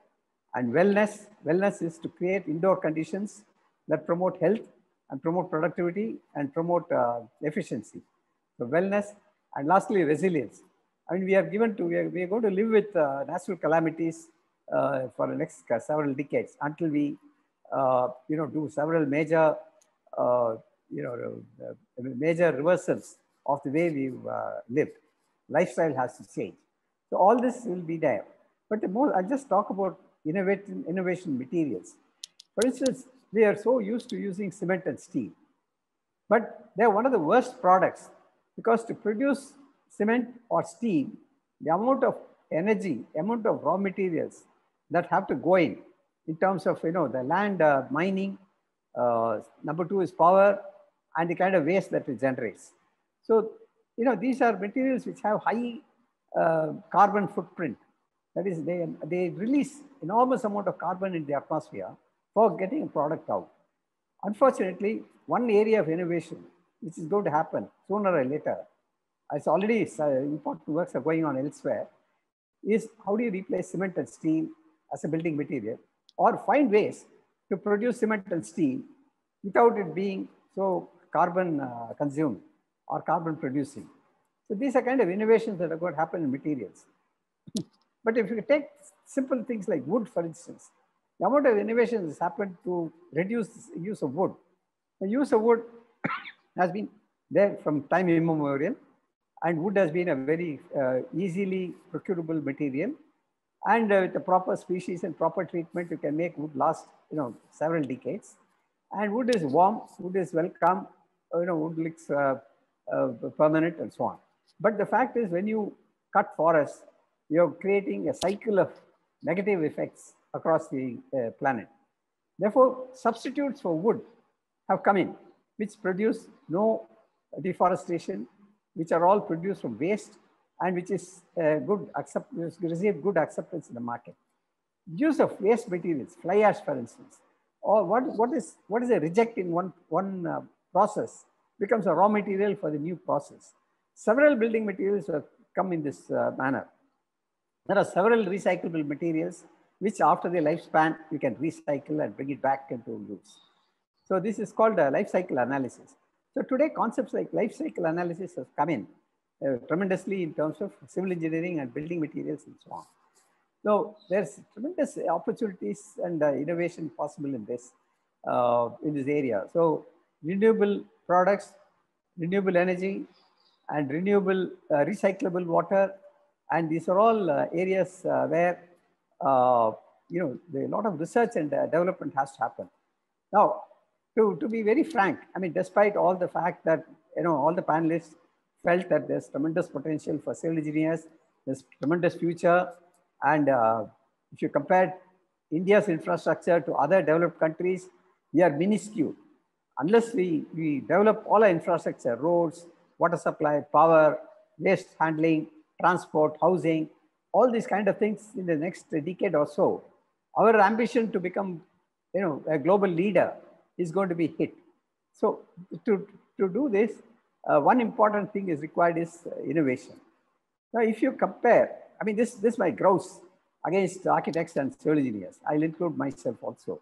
and wellness. Wellness is to create indoor conditions that promote health and promote productivity and promote efficiency. So wellness, and lastly, resilience. I mean, we are going to live with natural calamities for the next several decades until we do several major major reversals of the way we've lived. Lifestyle has to change. So all this will be there. But I'll just talk about innovation materials. For instance, we are so used to using cement and steel, but they're one of the worst products, because to produce cement or steel, the amount of energy, amount of raw materials that have to go in terms of, the land mining. Number two is power and the kind of waste that it generates. So, these are materials which have high carbon footprint. That is, they release enormous amount of carbon in the atmosphere for getting a product out. Unfortunately, one area of innovation which is going to happen sooner or later, it's already important works are going on elsewhere, is how do you replace cement and steel as a building material, or find ways to produce cement and steel without it being so carbon consuming or carbon producing. So these are kind of innovations that are going to happen in materials. But if you take simple things like wood, for instance, the amount of innovation has happened to reduce the use of wood. The use of wood has been there from time immemorial, and wood has been a very easily procurable material. And with the proper species and proper treatment, you can make wood last, several decades. And wood is warm, wood is welcome, wood looks permanent and so on. But the fact is, when you cut forests, you're creating a cycle of negative effects across the planet. Therefore, substitutes for wood have come in, which produce no deforestation, which are all produced from waste, and which is receive good acceptance in the market. Use of waste materials, fly ash, for instance, or what is a reject in one process becomes a raw material for the new process. Several building materials have come in this manner. There are several recyclable materials which after the lifespan you can recycle and bring it back into use. So this is called a life cycle analysis. So today concepts like life cycle analysis have come in tremendously in terms of civil engineering and building materials and so on. So there's tremendous opportunities and innovation possible in this area. So renewable products, renewable energy, and renewable recyclable water, and these are all areas where a lot of research and development has to happen. Now, to be very frank, I mean, despite all the fact that all the panelists felt that there's tremendous potential for civil engineers, there's tremendous future, and if you compare India's infrastructure to other developed countries, we are minuscule. Unless we develop all our infrastructure, roads, water supply, power, waste handling, transport, housing, all these kind of things in the next decade or so, our ambition to become a global leader is going to be hit. So to do this, one important thing is required is innovation. Now, if you compare, I mean, this might grouse against architects and civil engineers. I'll include myself also.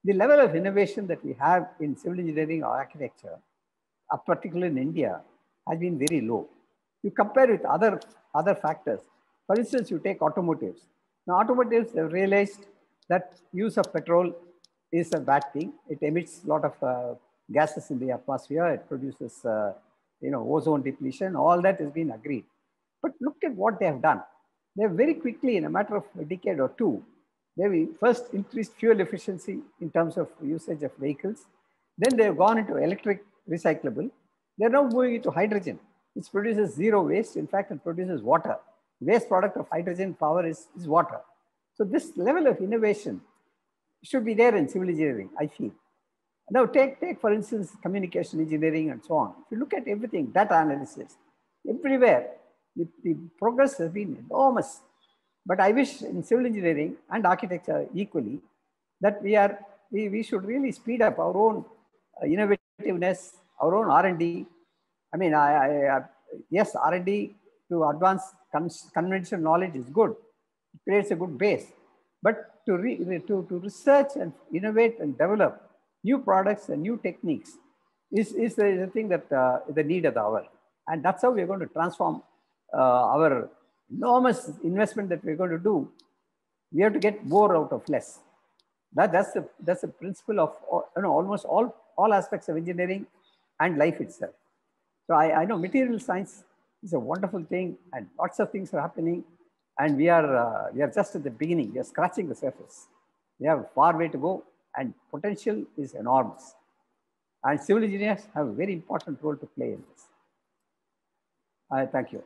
The level of innovation that we have in civil engineering or architecture, particularly in India, has been very low. You compare with other factors. For instance, you take automotives. Now, automotives have realized that use of petrol is a bad thing. It emits a lot of gases in the atmosphere. It produces, ozone depletion. All that has been agreed. But look at what they have done. They have very quickly, in a matter of a decade or two, they first increased fuel efficiency in terms of usage of vehicles. Then they have gone into electric recyclable. They're now moving into hydrogen, which produces zero waste. In fact, it produces water. Waste product of hydrogen power is water. So this level of innovation should be there in civil engineering, I feel. Now take for instance, communication engineering and so on. If you look at everything, data analysis, everywhere, the progress has been enormous. But I wish in civil engineering and architecture equally, that we should really speed up our own innovativeness, our own R&D. I mean, yes, R&D to advance conventional knowledge is good. It creates a good base. But to research and innovate and develop new products and new techniques is the thing that the need of the hour. And that's how we're going to transform our enormous investment that we're going to do. We have to get more out of less. That's the principle of almost all aspects of engineering and life itself. So I know material science is a wonderful thing, and lots of things are happening, and we are just at the beginning. We are scratching the surface. We have a far way to go, and potential is enormous. And civil engineers have a very important role to play in this. Thank you.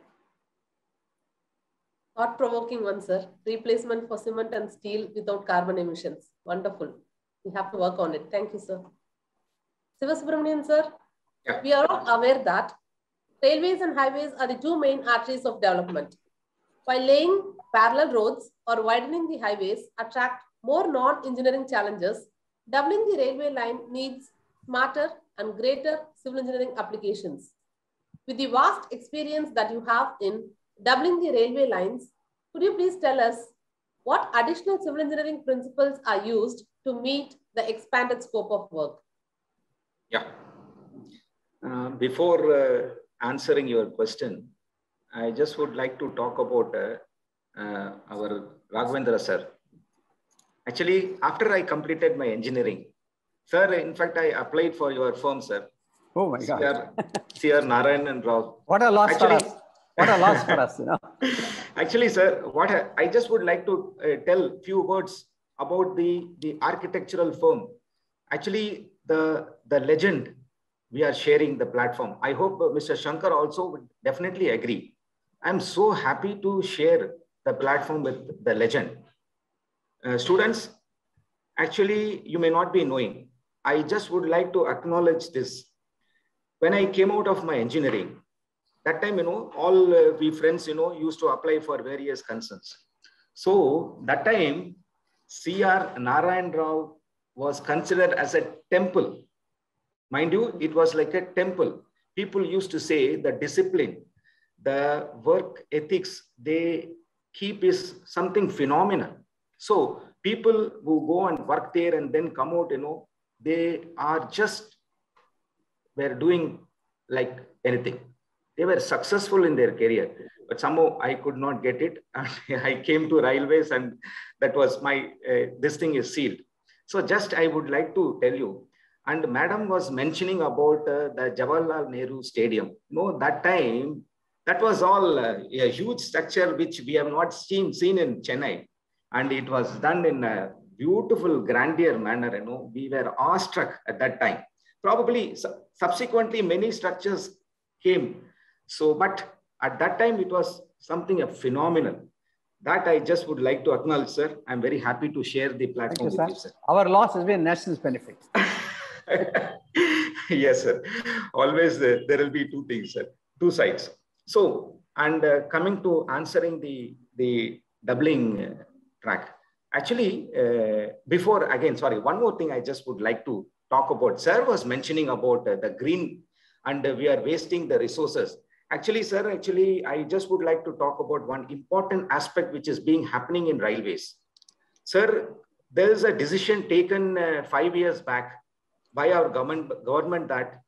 Thought-provoking one, sir. Replacement for cement and steel without carbon emissions. Wonderful. We have to work on it. Thank you, sir. Sivasubramanian, sir. Yeah. We are all aware that railways and highways are the two main arteries of development. While laying parallel roads or widening the highways attract more non-engineering challenges, doubling the railway line needs smarter and greater civil engineering applications. With the vast experience that you have in doubling the railway lines, could you please tell us what additional civil engineering principles are used to meet the expanded scope of work? Yeah. Before answering your question, I just would like to talk about our Raghavendra sir. Actually, after I completed my engineering, sir, in fact, I applied for your firm, sir. Oh my God. C.R. Narayanan Rao. What a loss for us. What a loss for us, you know. Actually, sir, what I just would like to tell few words about the architectural firm. Actually, the legend we are sharing the platform. I hope Mr. Shankar also would definitely agree. I'm so happy to share the platform with the legend. Students, actually, you may not be knowing. I just would like to acknowledge this. When I came out of my engineering, that time, you know, all we friends, you know, used to apply for various concerns. So that time, C.R. Narayan Rao was considered as a temple. Mind you, it was like a temple. People used to say the discipline, the work ethics they keep is something phenomenal. So people who go and work there and then come out, you know, they are just, were doing like anything. They were successful in their career, but somehow I could not get it. I came to railways and that was my, this thing is sealed. So just I would like to tell you, and Madam was mentioning about the Jawaharlal Nehru Stadium. You know, that time, that was all a huge structure which we have not seen in Chennai. And it was done in a beautiful, grandeur manner. You know, we were awestruck at that time. Probably subsequently, many structures came. So, but at that time, it was something phenomenal. That I just would like to acknowledge, sir. I'm very happy to share the platform with you, sir. Our loss has been national benefit. Yes, sir. Always there will be two things, sir. Two sides. So, and coming to answering the doubling track. Actually, before again, sorry, one more thing I just would like to talk about. Sir was mentioning about the green and we are wasting the resources. Actually, sir, I just would like to talk about one important aspect which is happening in railways. Sir, there is a decision taken 5 years back by our government that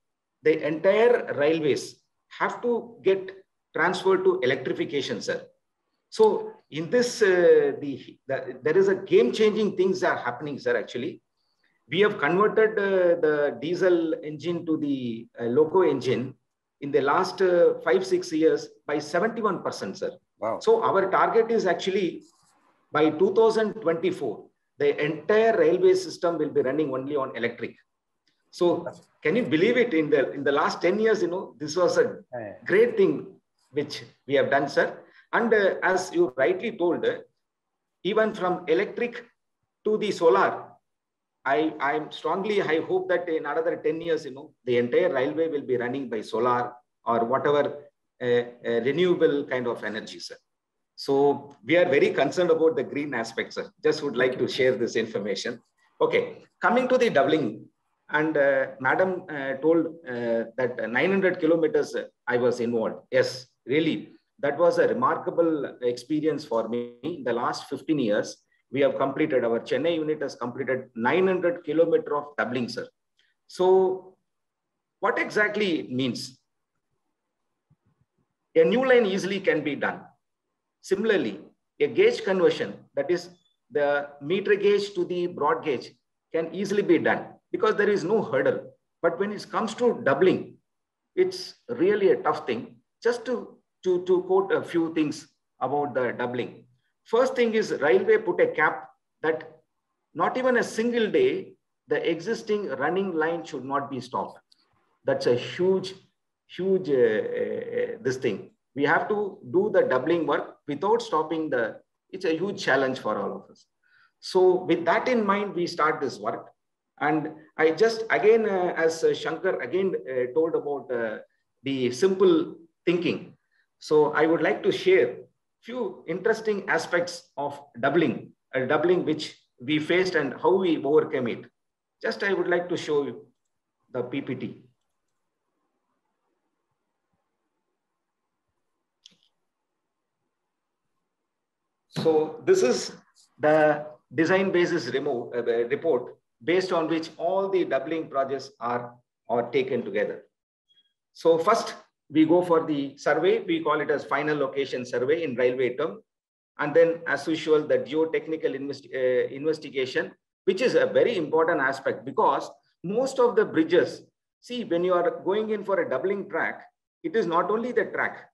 the entire railways have to get transferred to electrification, sir. So in this, there is a game-changing things are happening, sir, actually. We have converted the diesel engine to the loco engine in the last 5-6 years by 71%, sir. Wow. So our target is actually by 2024, the entire railway system will be running only on electric. So can you believe it? In the last 10 years, you know, this was a great thing which we have done, sir. And as you rightly told, even from electric to the solar, I hope that in another 10 years, you know, the entire railway will be running by solar or whatever renewable kind of energy, sir. So we are very concerned about the green aspects, sir. Just would like to share this information. Okay, coming to the doubling, and Madam told that 900 kilometers I was involved. Yes, really, that was a remarkable experience for me. In the last 15 years, we have completed, our Chennai unit has completed 900 kilometers of doubling, sir. So what exactly it means? A new line easily can be done. Similarly, a gauge conversion, that is the meter gauge to the broad gauge, can easily be done because there is no hurdle. But when it comes to doubling, it's really a tough thing. Just to quote a few things about the doubling. First thing is railway put a cap that not even a single day, the existing running line should not be stopped. That's a huge this thing. we have to do the doubling work without stopping it's a huge challenge for all of us. So with that in mind, we start this work. And I just, again, as Shankar again told about the simple thinking. So I would like to share few interesting aspects of doubling which we faced and how we overcame it. Just I would like to show you the PPT. So this is the design basis report based on which all the doubling projects are taken together. So first we go for the survey. We call it as final location survey in railway term. And then as usual, the geotechnical investigation, which is a very important aspect because most of the bridges, see, when you are going in for a doubling track, it is not only the track,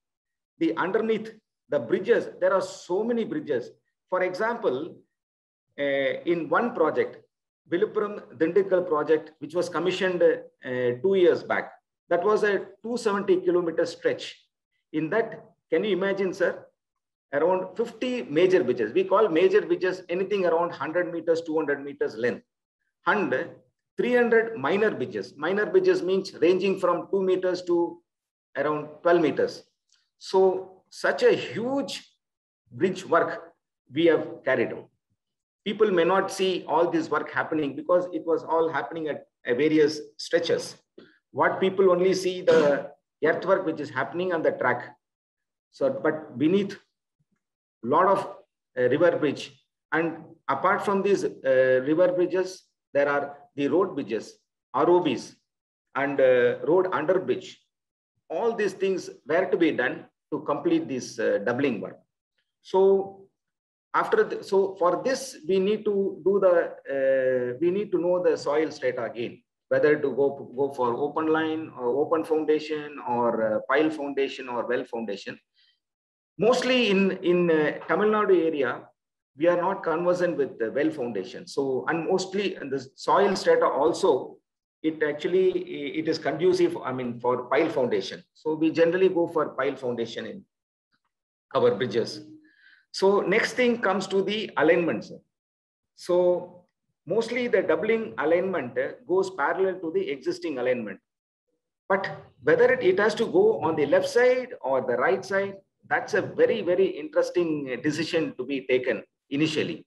the underneath the bridges, there are so many bridges. For example, in one project, Viluppuram-Dindigul project, which was commissioned 2 years back, that was a 270-kilometer stretch. In that, can you imagine, sir, around 50 major bridges. We call major bridges anything around 100 meters, 200 meters length. And 300 minor bridges. Minor bridges means ranging from 2 meters to around 12 meters. So such a huge bridge work we have carried out. People may not see all this work happening because it was all happening at various stretches. What people only see the earthwork which is happening on the track. So, but beneath a lot of river bridge, and apart from these river bridges, there are the road bridges, ROBs, and road under bridge. All these things were to be done to complete this doubling work. So so for this, we need to do we need to know the soil strata again, whether to go for open line or open foundation or pile foundation or well foundation. Mostly in Tamil Nadu area, we are not conversant with the well foundation. So, and mostly in the soil strata also, it is conducive, I mean, for pile foundation. So we generally go for pile foundation in our bridges. So next thing comes to the alignment. So mostly the doubling alignment goes parallel to the existing alignment. But whether it has to go on the left side or the right side, that's a very, very interesting decision to be taken initially.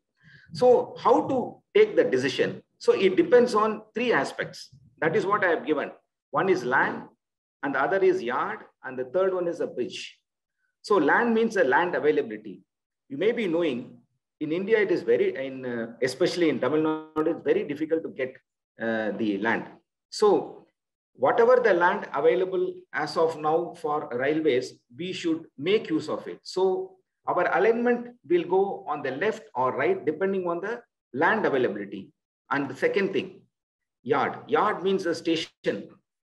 So how to take the decision? So it depends on 3 aspects. That is what I have given. One is land, and the other is yard, and the third one is a bridge. So land means a land availability. You may be knowing in India, it is very, especially in Tamil Nadu, it's very difficult to get the land. So whatever the land available as of now for railways, we should make use of it. So our alignment will go on the left or right, depending on the land availability. And the second thing, yard. Yard means a station.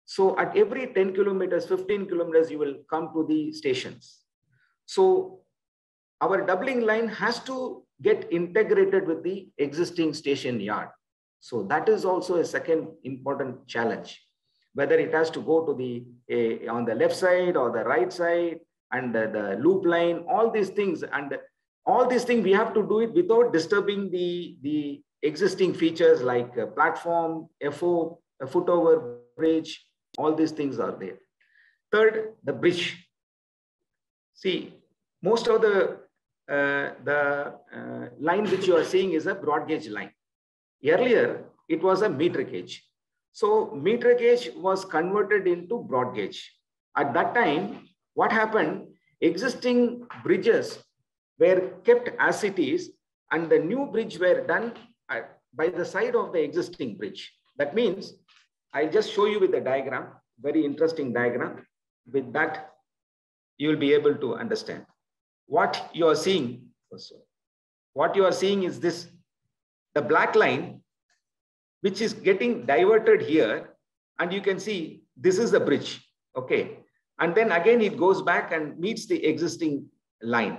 So at every 10 kilometers, 15 kilometers, you will come to the stations. So our doubling line has to get integrated with the existing station yard. So that is also a second important challenge, whether it has to go to the on the left side or the right side, and the loop line, all these things. And all these things, we have to do it without disturbing the existing features like a platform, FO, a footover bridge, all these things are there. Third, the bridge. See, most of the line which you are seeing is a broad gauge line. Earlier, it was a meter gauge. So meter gauge was converted into broad gauge. At that time, what happened? Existing bridges were kept as it is, and the new bridge were done by the side of the existing bridge. That means, I'll just show you with the diagram, very interesting diagram. With that, you will be able to understand. What you are seeing, is this, the black line, which is getting diverted here. And you can see this is the bridge, okay? And then again, it goes back and meets the existing line.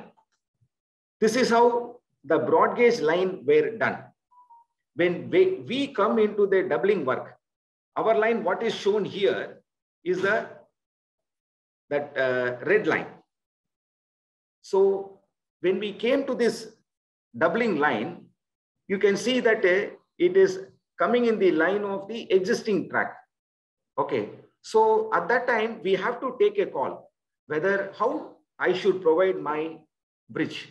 This is how the broad gauge line were done. When we come into the doubling work, our line, what is shown here is that red line. So when we came to this doubling line, you can see that it is coming in the line of the existing track. Okay. So at that time, we have to take a call whether how I should provide my bridge,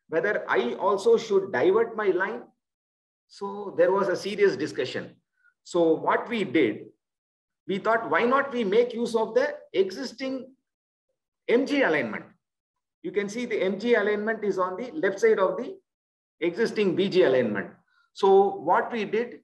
whether I also should divert my line. So there was a serious discussion. So what we did, we thought, why not we make use of the existing MG alignment? You can see the MG alignment is on the left side of the existing BG alignment. So what we did,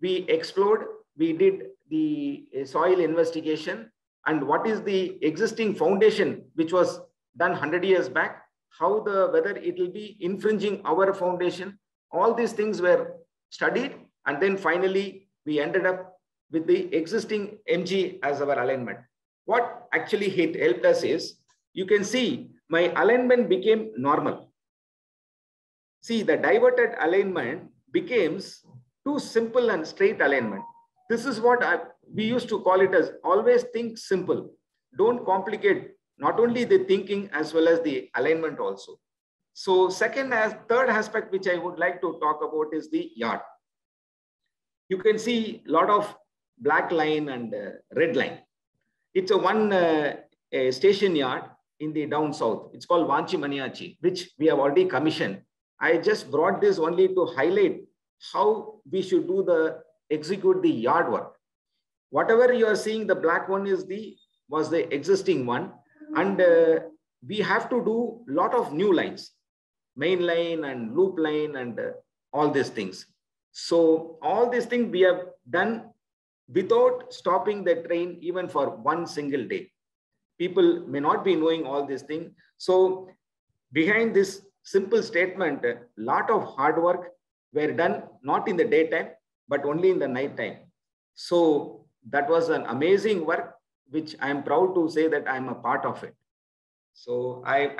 we explored, we did the soil investigation, and what is the existing foundation which was done 100 years back, how whether it will be infringing our foundation. All these things were studied, and then finally we ended up with the existing MG as our alignment. What actually helped us is, you can see my alignment became normal. See, the diverted alignment becomes too simple and straight alignment. This is what we used to call it as always think simple. Don't complicate not only the thinking as well as the alignment also. So third aspect which I would like to talk about is the yard. You can see a lot of black line and red line. It's a station yard in the down south. It's called Vanchi Maniachi, which we have already commissioned. I just brought this only to highlight how we should execute the yard work. Whatever you are seeing, the black one was the existing one, and we have to do a lot of new lines, main line and loop line and all these things. So all these things we have done without stopping the train even for one single day. People may not be knowing all these things. So behind this simple statement, a lot of hard work were done, not in the daytime, but only in the night time. So that was an amazing work, which I am proud to say that I am a part of it. So I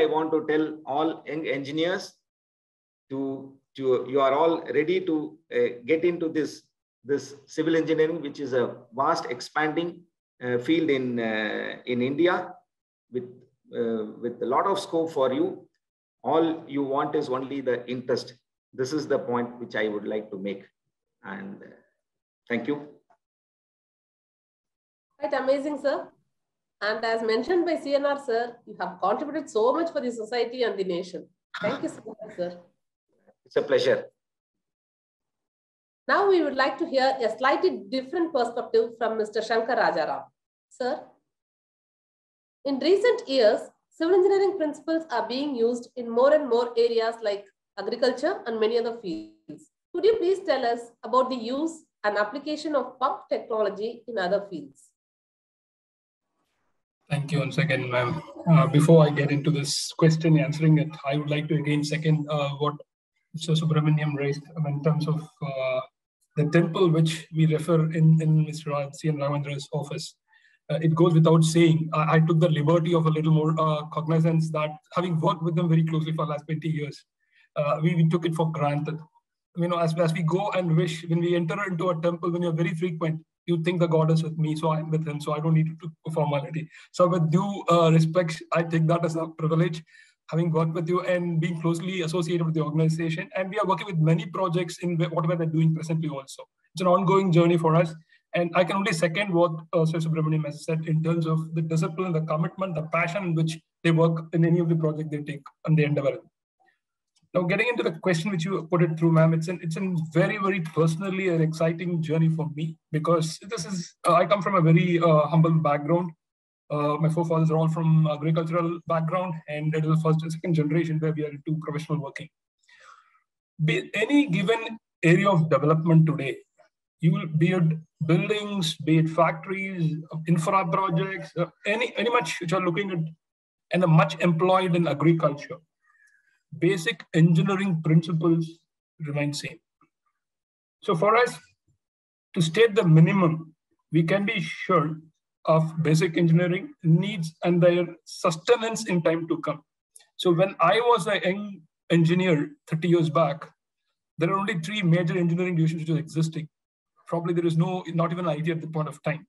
want to tell all young engineers you are all ready to get into this civil engineering, which is a vast expanding field in India with a lot of scope for you. All you want is only the interest. This is the point which I would like to make. And thank you. Quite amazing, sir. And as mentioned by CNR, sir, you have contributed so much for the society and the nation. Thank you so much, sir. It's a pleasure. Now we would like to hear a slightly different perspective from Mr. Shankar Rajaram. Sir, in recent years, civil engineering principles are being used in more and more areas like agriculture and many other fields. Could you please tell us about the use and application of pump technology in other fields? Thank you once again, ma'am. Before I get into this question, answering it, I would like to again second what Mr. Subramaniam raised in terms of the temple which we refer in Mr. C.N. Ravendra's office. It goes without saying, I took the liberty of a little more cognizance that having worked with them very closely for the last 20 years, we took it for granted. You know, as we go and wish, when we enter into a temple, when you're very frequent, you think the God is with me, so I'm with him, so I don't need to do a formality. So with due respect, I take that as a privilege, having worked with you and being closely associated with the organization. And we are working with many projects in whatever they're doing presently also. It's an ongoing journey for us. And I can only second what Sir Subramaniam has said in terms of the discipline, the commitment, the passion in which they work in any of the projects they take and they endeavor. Now, getting into the question which you put it through, ma'am, it's a very, very personally an exciting journey for me, because this is, I come from a very humble background. My forefathers are all from agricultural background, and it is the first and second generation where we are into professional working. Be any given area of development today, you will be it buildings, be it factories, infra projects, any much which are looking at and are much employed in agriculture. Basic engineering principles remain same. So for us to state the minimum, we can be sure of basic engineering needs and their sustenance in time to come. So when I was a young engineer 30 years back, there are only 3 major engineering divisions which are existing. Probably there is not even an idea at the point of time.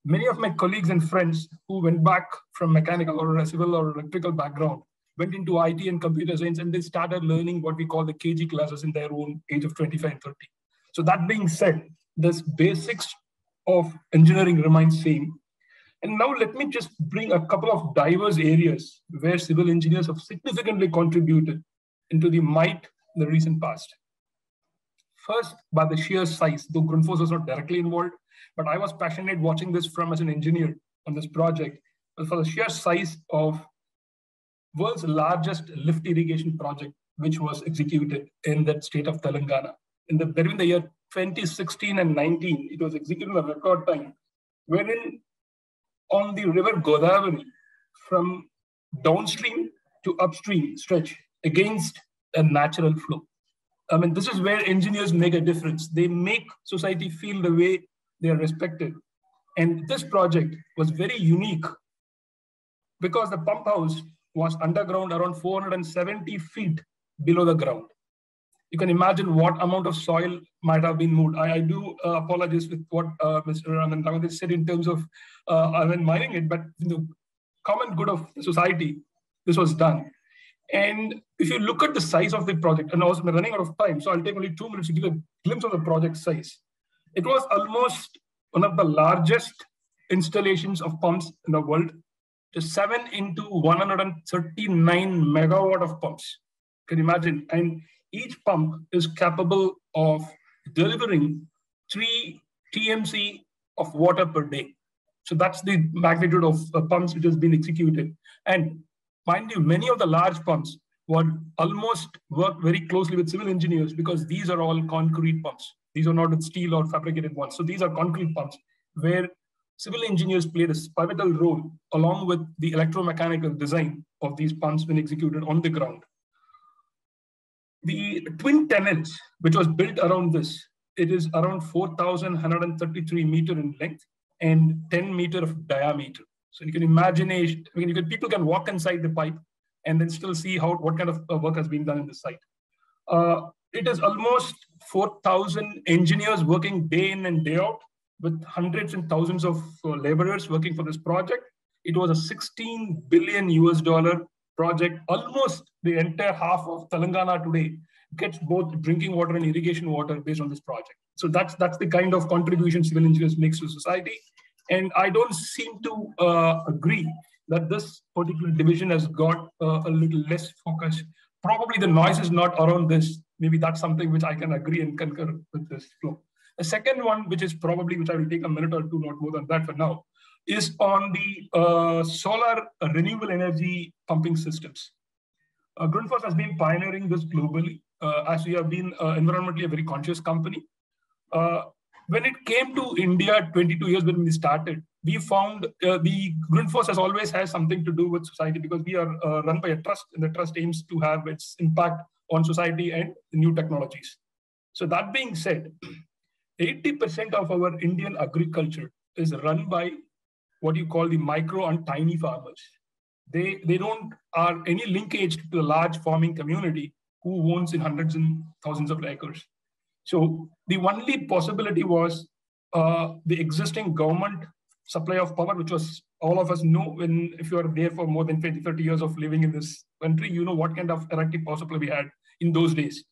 Many of my colleagues and friends who went back from mechanical or a civil or electrical background went into IT and computer science, and they started learning what we call the KG classes in their own age of 25 and 30. So that being said, the basics of engineering remains same. And now let me just bring a couple of diverse areas where civil engineers have significantly contributed into the might in the recent past. First, by the sheer size, though Grundfos was not directly involved, but I was passionate watching this from as an engineer on this project, but for the sheer size of world's largest lift irrigation project, which was executed in that state of Telangana. Between the year 2016 and 19, it was executed in a record time, wherein on the river Godavari, from downstream to upstream stretch against a natural flow. I mean, this is where engineers make a difference. They make society feel the way they are respected. And this project was very unique because the pump house was underground around 470 feet below the ground. You can imagine what amount of soil might have been moved. I do apologize with what Mr. Raman said in terms of mining it, but in the common good of society, this was done. And if you look at the size of the project, and also we're running out of time, so I'll take only 2 minutes to give a glimpse of the project size. It was almost one of the largest installations of pumps in the world, just 7 into 139 megawatt of pumps. Can you imagine? And each pump is capable of delivering 3 TMC of water per day. So that's the magnitude of pumps which has been executed. And mind you, many of the large pumps were almost worked very closely with civil engineers because these are all concrete pumps. These are not with steel or fabricated ones. So these are concrete pumps where civil engineers played a pivotal role along with the electromechanical design of these pumps when executed on the ground. The twin tunnels, which was built around this, it is around 4,133 meter in length and 10 meter of diameter. So you can imagine, people can walk inside the pipe and then still see what kind of work has been done in the site. It is almost 4,000 engineers working day in and day out with hundreds and thousands of laborers working for this project. It was a $16 billion project. Almost the entire half of Telangana today gets both drinking water and irrigation water based on this project. So that's the kind of contribution civil engineers make to society. And I don't seem to agree that this particular division has got a little less focus. Probably the noise is not around this. Maybe that's something which I can agree and concur with this flow. The second one, which I will take a minute or two, not more than that for now, is on the solar renewable energy pumping systems. Grundfos has been pioneering this globally as we have been environmentally a very conscious company. When it came to India 22 years when we started, we found the Grundfos has something to do with society because we are run by a trust, and the trust aims to have its impact on society and new technologies. So that being said, 80% of our Indian agriculture is run by what you call the micro and tiny farmers. They don't are any linkage to the large farming community who owns in hundreds and thousands of acres. So the only possibility was the existing government supply of power, which was all of us know if you are there for more than 20, 30 years of living in this country, you know what kind of erratic power supply we had in those days.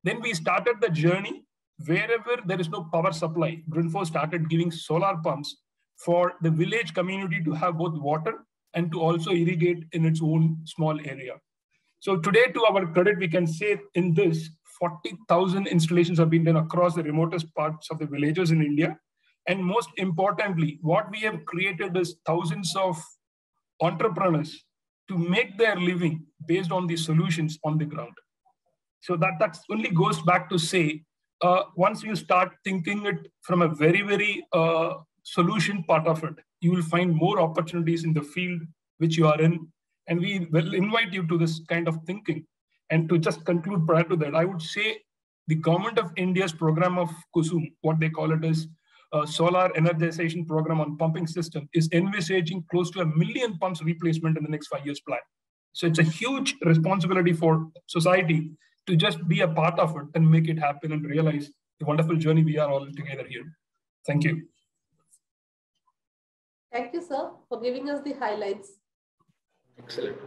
Then we started the journey wherever there is no power supply. Grundfos started giving solar pumps for the village community to have both water and to also irrigate in its own small area. So today, to our credit, we can say in this, 40,000 installations have been done across the remotest parts of the villages in India. And most importantly, what we have created is thousands of entrepreneurs to make their living based on the solutions on the ground. So that only goes back to say, once you start thinking it from a very, very solution part of it, you will find more opportunities in the field which you are in. And we will invite you to this kind of thinking. And to just conclude prior to that, I would say the government of India's program of KUSUM, what they call it is solar energization program on pumping system, is envisaging close to 1 million pumps replacement in the next 5 years plan. So it's a huge responsibility for society to just be a part of it and make it happen and realize the wonderful journey we are all together here. Thank you. Thank you, sir, for giving us the highlights. Excellent.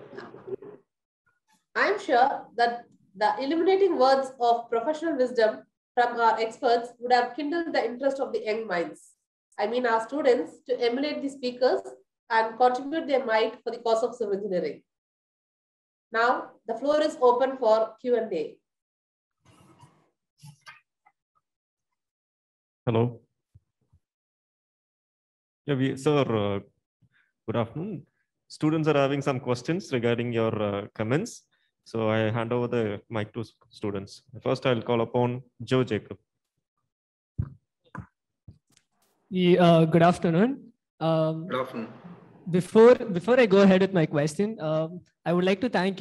I am sure that the illuminating words of professional wisdom from our experts would have kindled the interest of the young minds. I mean our students to emulate the speakers and contribute their might for the cause of civil engineering. Now, the floor is open for Q&A. Hello. Yeah, sir, good afternoon. Students are having some questions regarding your comments. So I hand over the mic to students. First, I'll call upon Joe Jacob. Yeah, good afternoon. Good afternoon. Before I go ahead with my question, I would like to thank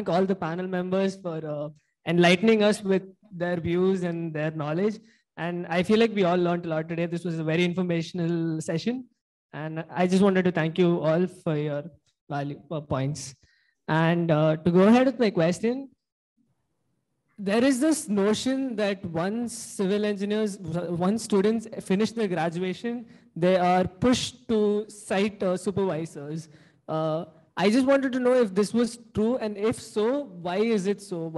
all the panel members for enlightening us with their views and their knowledge. And I feel like we all learned a lot today. This was a very informational session. And I just wanted to thank you all for your valuable points. And to go ahead with my question, there is this notion that once students finish their graduation, they are pushed to site supervisors. I just wanted to know if this was true, and if so, why is it so?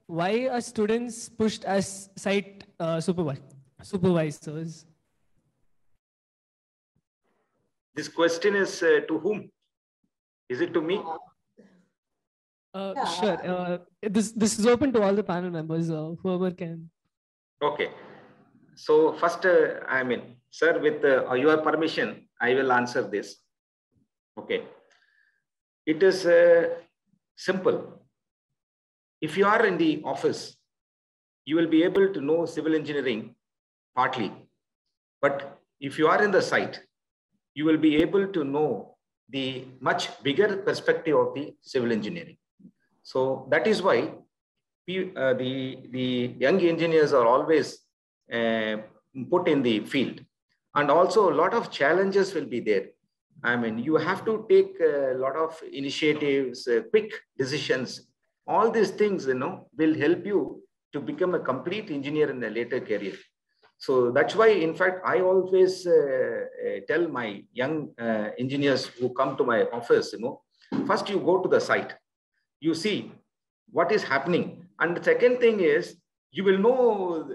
Why are students pushed as site supervisors? This question is to whom? Is it to me? Sure. This is open to all the panel members, whoever can. Okay. So first, sir, with your permission, I will answer this. Okay. It is simple. If you are in the office, you will be able to know civil engineering partly. But if you are in the site, you will be able to know the much bigger perspective of the civil engineering. So that is why the young engineers are always put in the field. And also a lot of challenges will be there. You have to take a lot of initiatives, quick decisions. All these things, will help you to become a complete engineer in a later career. So that's why, in fact, I always tell my young engineers who come to my office, first you go to the site. You see what is happening. And the second thing is, you will know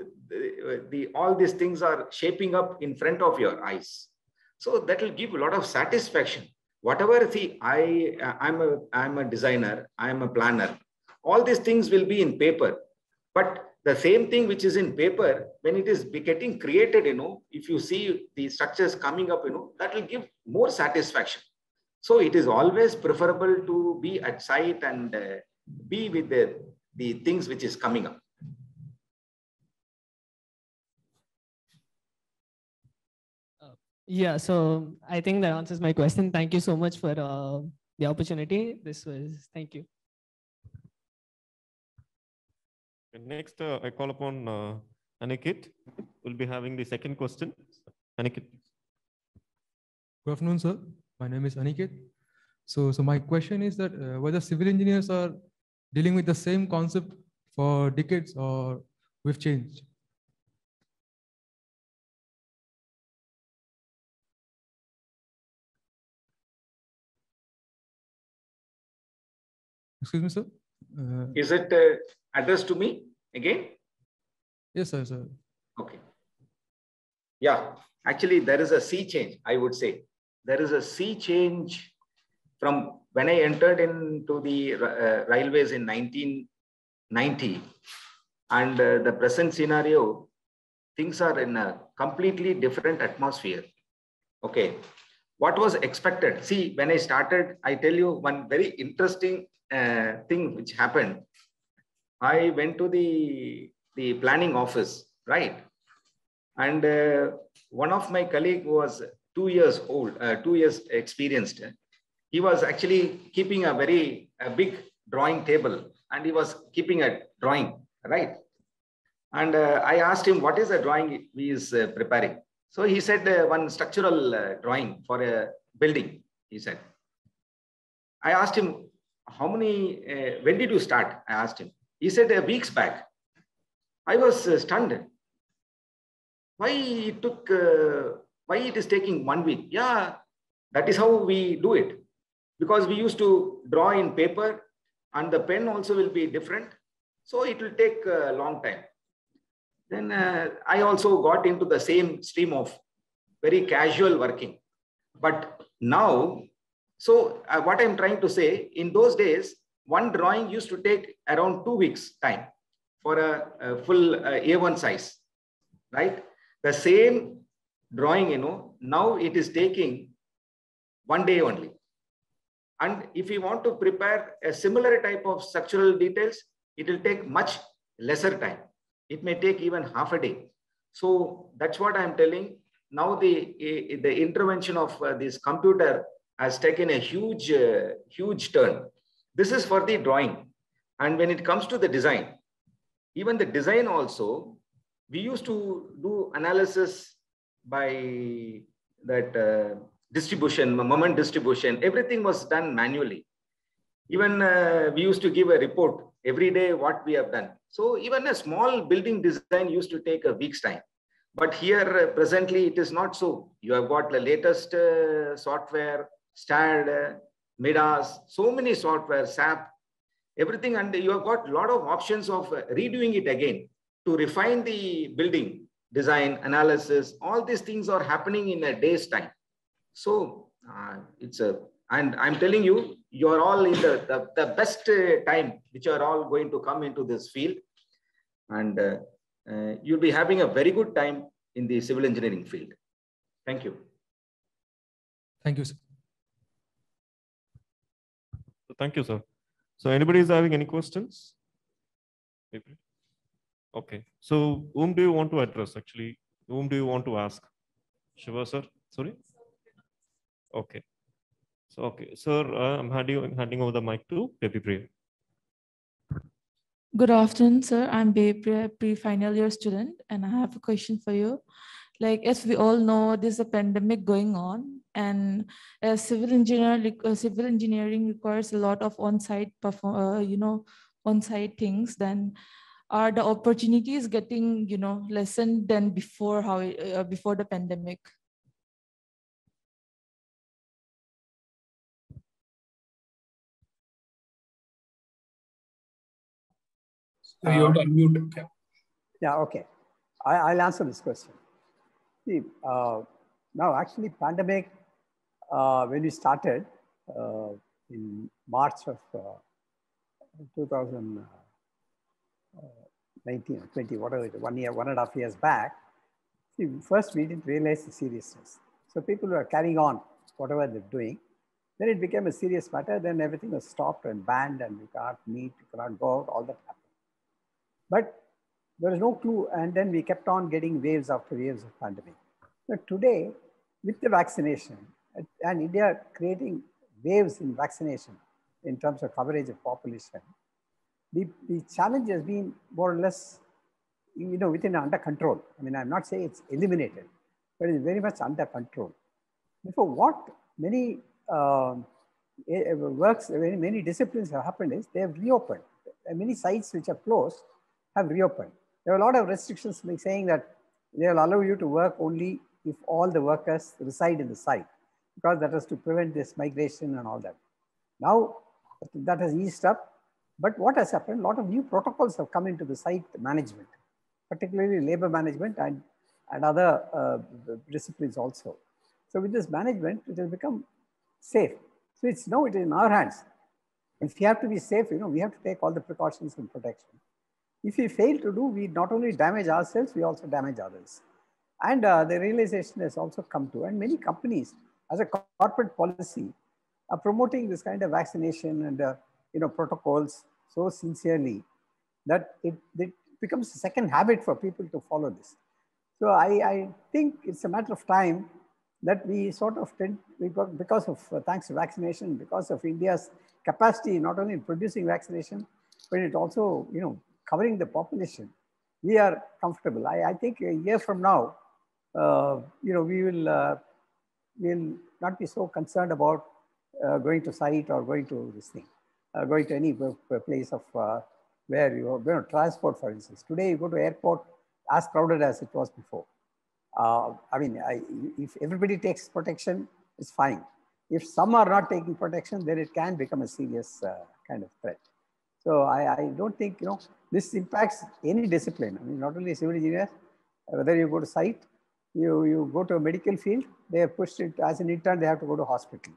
all these things are shaping up in front of your eyes. So that will give a lot of satisfaction. Whatever, see, I'm a designer, I'm a planner. All these things will be in paper. But the same thing which is in paper, when it is getting created, if you see the structures coming up, that will give more satisfaction. So it is always preferable to be at site and be with the things which is coming up. Yeah, so I think that answers my question. Thank you so much for the opportunity. Thank you. Next, I call upon Aniket. We'll be having the second question. Aniket. Good afternoon, sir. My name is Aniket. So my question is that whether civil engineers are dealing with the same concept for decades or we've changed? Excuse me, sir. Is it addressed to me again? Yes, sir. Okay. Yeah, actually, there is a sea change, I would say. There is a sea change from when I entered into the railways in 1990 and the present scenario, things are in a completely different atmosphere. Okay. What was expected? See, when I started, I tell you one very interesting thing which happened. I went to the planning office, right? And one of my colleague was 2 years old, 2 years experienced. He was actually keeping a big drawing table and he was keeping a drawing, right? And I asked him, what is the drawing he is preparing? So he said one structural drawing for a building, he said. I asked him, when did you start? I asked him. He said weeks back. I was stunned. Why it is taking 1 week? Yeah, that is how we do it. Because we used to draw in paper and the pen also will be different. So it will take a long time. Then I also got into the same stream of very casual working. But now, so what I'm trying to say, in those days, one drawing used to take around 2 weeks time for a full A1 size, right? The same drawing, you know, now it is taking 1 day only. And if you want to prepare a similar type of structural details, it will take much lesser time. It may take even half a day. So that's what I'm telling. Now the intervention of this computer has taken a huge, huge turn. This is for the drawing. And when it comes to the design, even the design also, we used to do analysis by that distribution, moment distribution, everything was done manually. Even we used to give a report every day what we have done. So even a small building design used to take a week's time. But here presently it is not so. You have got the latest software, STAD, Midas, so many software, SAP, everything, and you have got a lot of options of redoing it again to refine the building design, analysis. All these things are happening in a day's time. So and I'm telling you, you are all in the best time, which are all going to come into this field. And you'll be having a very good time in the civil engineering field. Thank you. Thank you, sir. Thank you, sir. So anybody is having any questions? Okay. So whom do you want to address actually? Whom do you want to ask? Shiva, sir? Sorry? Okay. So, okay. Sir, I'm handing over the mic to Baby Priya. Good afternoon, sir. I'm Baby, pre-final year student, and I have a question for you. Like, as we all know, there's a pandemic going on, and as civil engineering requires a lot of on-site on-site things. Then, are the opportunities getting lessened than before before the pandemic? You have to unmute. Yeah, okay. I'll answer this question. See, now actually pandemic, when we started in March of 2019 or 20, whatever it is, 1 year, 1.5 years back, see, first we didn't realize the seriousness. So people were carrying on whatever they're doing. Then it became a serious matter. Then everything was stopped and banned, and you can't meet, you cannot go out, all that happened. But there is no clue. And then we kept on getting waves after waves of pandemic. But today, with the vaccination and India creating waves in vaccination in terms of coverage of population, the challenge has been more or less, within under control. I mean, I'm not saying it's eliminated, but it's very much under control. Therefore, what many many disciplines have happened is they have reopened. Many sites which are closed have reopened. There are a lot of restrictions like saying that they will allow you to work only if all the workers reside in the site, because that is to prevent this migration and all that. Now that has eased up, but what has happened, a lot of new protocols have come into the site management, particularly labor management and other disciplines also. So with this management, it has become safe. So it's now it is in our hands. If we have to be safe, we have to take all the precautions and protection. If we fail to do, we not only damage ourselves, we also damage others. And the realization has also come to, and many companies as a corporate policy are promoting this kind of vaccination and protocols so sincerely that it becomes a second habit for people to follow this. So I think it's a matter of time that we sort of tend, because of, thanks to vaccination, because of India's capacity, not only in producing vaccination, but it also, covering the population, we are comfortable. I think a year from now, we will not be so concerned about going to site or going to this thing, going to any place of where you transport, for instance. Today you go to airport as crowded as it was before. If everybody takes protection, it's fine. If some are not taking protection, then it can become a serious kind of threat. So I don't think, this impacts any discipline. I mean, not only civil engineers, whether you go to site, you go to a medical field, they have pushed it as an intern, they have to go to hospital.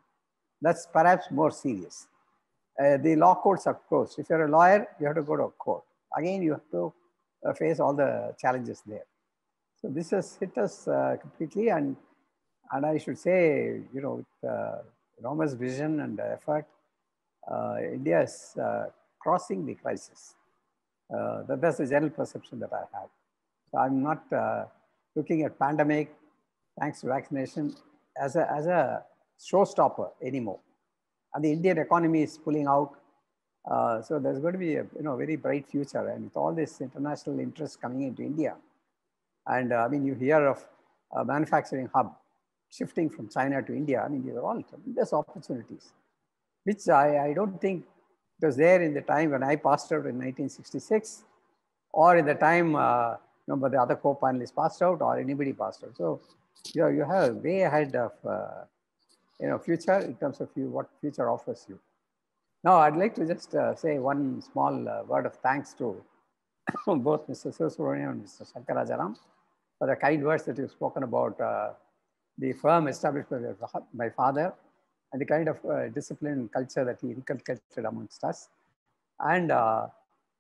That's perhaps more serious. The law courts are closed. If you're a lawyer, you have to go to a court. Again, you have to face all the challenges there. So this has hit us completely, and I should say, with enormous vision and effort, India is crossing the crisis. That's the general perception that I have. So I'm not looking at pandemic, thanks to vaccination, as a showstopper anymore. And the Indian economy is pulling out. So there's going to be a very bright future. And with all this international interest coming into India, and I mean, you hear of a manufacturing hub shifting from China to India. I mean, these are all tremendous opportunities, which I don't think it was there in the time when I passed out in 1966, or in the time but the other co-panelists passed out, or anybody passed out. So you have way ahead of future in terms of what future offers you. Now, I'd like to just say one small word of thanks to both Mr. Sivasubramaniam and Mr. Shankar Rajaram for the kind words that you've spoken about the firm established by my father, and the kind of discipline and culture that he inculcated amongst us. And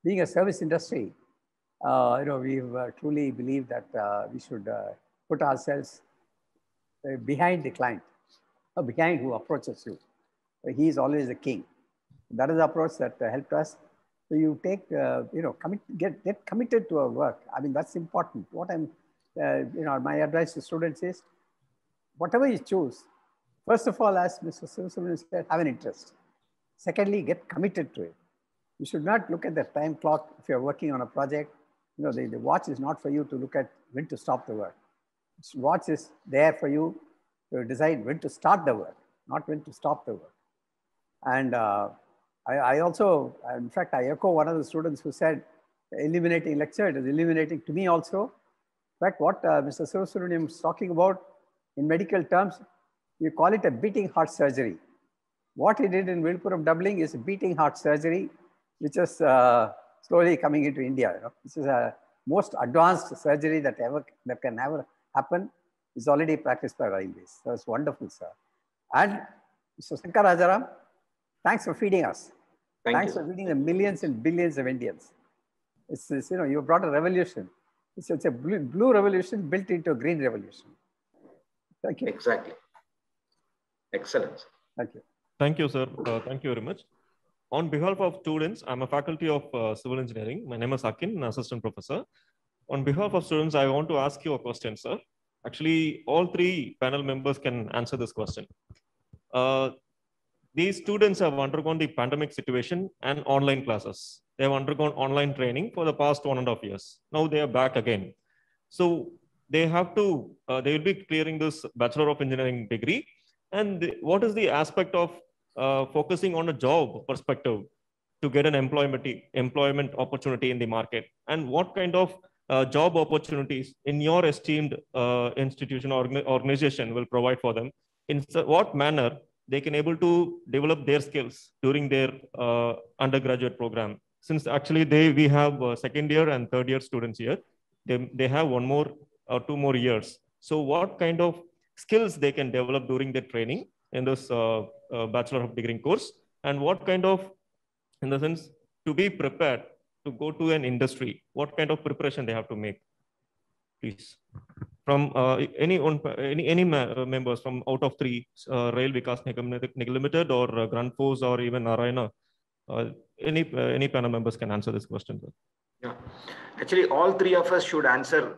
being a service industry, we've truly believed that we should put ourselves behind the client, or behind who approaches you. He is always the king. That is the approach that helped us. So you take, get committed to a work. I mean, that's important. What I'm, my advice to students is, whatever you choose, first of all, as Mr. Sivasubramanian said, have an interest. Secondly, get committed to it. You should not look at the time clock if you're working on a project. The watch is not for you to look at when to stop the work. The watch is there for you to decide when to start the work, not when to stop the work. And I also, in fact, I echo one of the students who said, illuminating lecture, it is illuminating to me also. In fact, what Mr. Sivasubramanian is talking about in medical terms, you call it a beating heart surgery. What he did in Viluppuram doubling is a beating heart surgery, which is slowly coming into India. This is a most advanced surgery that can ever happen. It's already practiced by railways. So it's wonderful, sir. And Mr. Shankar Rajaram, thanks for feeding us. Thanks for feeding the millions and billions of Indians. It's you brought a revolution. It's a blue revolution built into a green revolution. Thank you. Exactly. Excellent. Thank you. Thank you, sir. Thank you very much. On behalf of students, I'm a faculty of civil engineering. My name is Akin, an assistant professor. On behalf of students, I want to ask you a question, sir. Actually, all three panel members can answer this question. These students have undergone the pandemic situation and online classes. They have undergone online training for the past 1.5 years. Now they are back again. So they have to, they will be clearing this Bachelor of Engineering degree. And what is the aspect of focusing on a job perspective to get an employment opportunity in the market? And what kind of job opportunities in your esteemed institution or organization will provide for them? In what manner they can able to develop their skills during their undergraduate program? Since actually we have second year and third year students here, they have 1 more or 2 more years. So what kind of skills they can develop during their training in this Bachelor of Degree course, and what kind of, in the sense, to be prepared to go to an industry, what kind of preparation they have to make, please. From any members from out of three, Rail Vikas Nigam Limited or Grundfos or even Narayana, any panel members can answer this question. Yeah, actually all three of us should answer,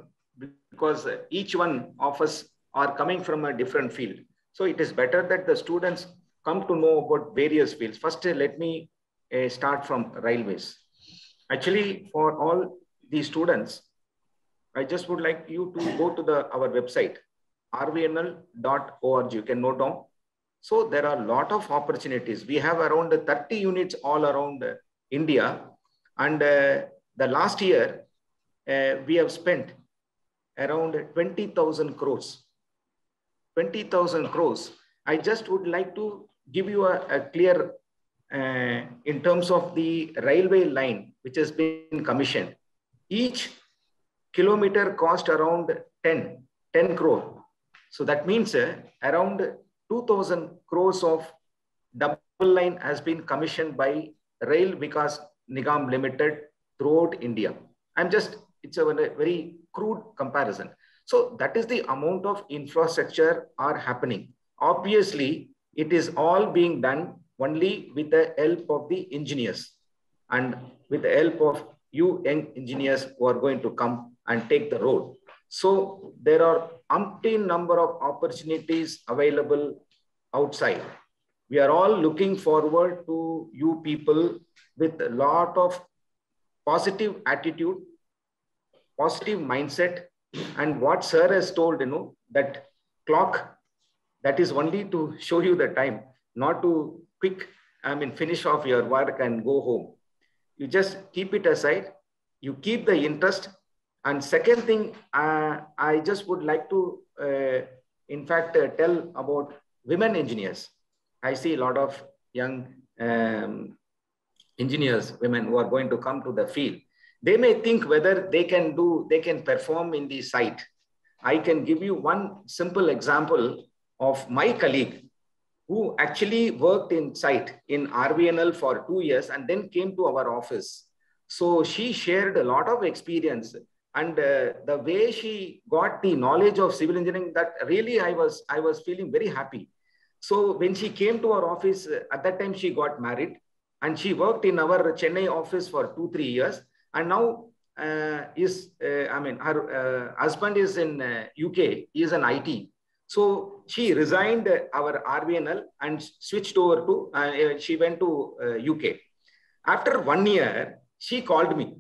because each one of us are coming from a different field. So it is better that the students come to know about various fields. First, let me start from railways. Actually, for all these students, I just would like you to go to our website, rvnl.org. You can note down. So there are a lot of opportunities. We have around 30 units all around India. And the last year, we have spent around 20,000 crores. 20,000 crores. I just would like to give you a clear in terms of the railway line, which has been commissioned, each kilometer cost around 10 crore. So that means around 2,000 crores of double line has been commissioned by Rail Vikas Nigam Limited throughout India. It's a very crude comparison. So that is the amount of infrastructure are happening. Obviously, it is all being done only with the help of the engineers and with the help of you young engineers who are going to come and take the road. So there are umpteen number of opportunities available outside. We are all looking forward to you people with a lot of positive attitude, positive mindset, and what sir has told, that clock, that is only to show you the time, not to finish off your work and go home. You just keep it aside. You keep the interest. And second thing, I just would like to, tell about women engineers. I see a lot of young engineers, women who are going to come to the field. They may think whether they can perform in the site. I can give you one simple example of my colleague who actually worked in site in RVNL for 2 years and then came to our office. So she shared a lot of experience, and the way she got the knowledge of civil engineering, that really I was feeling very happy. So when she came to our office, at that time she got married and she worked in our Chennai office for 2-3 years. And now her husband is in UK, he is an IT. So she resigned our RVNL and switched over to, she went to UK. After 1 year, she called me,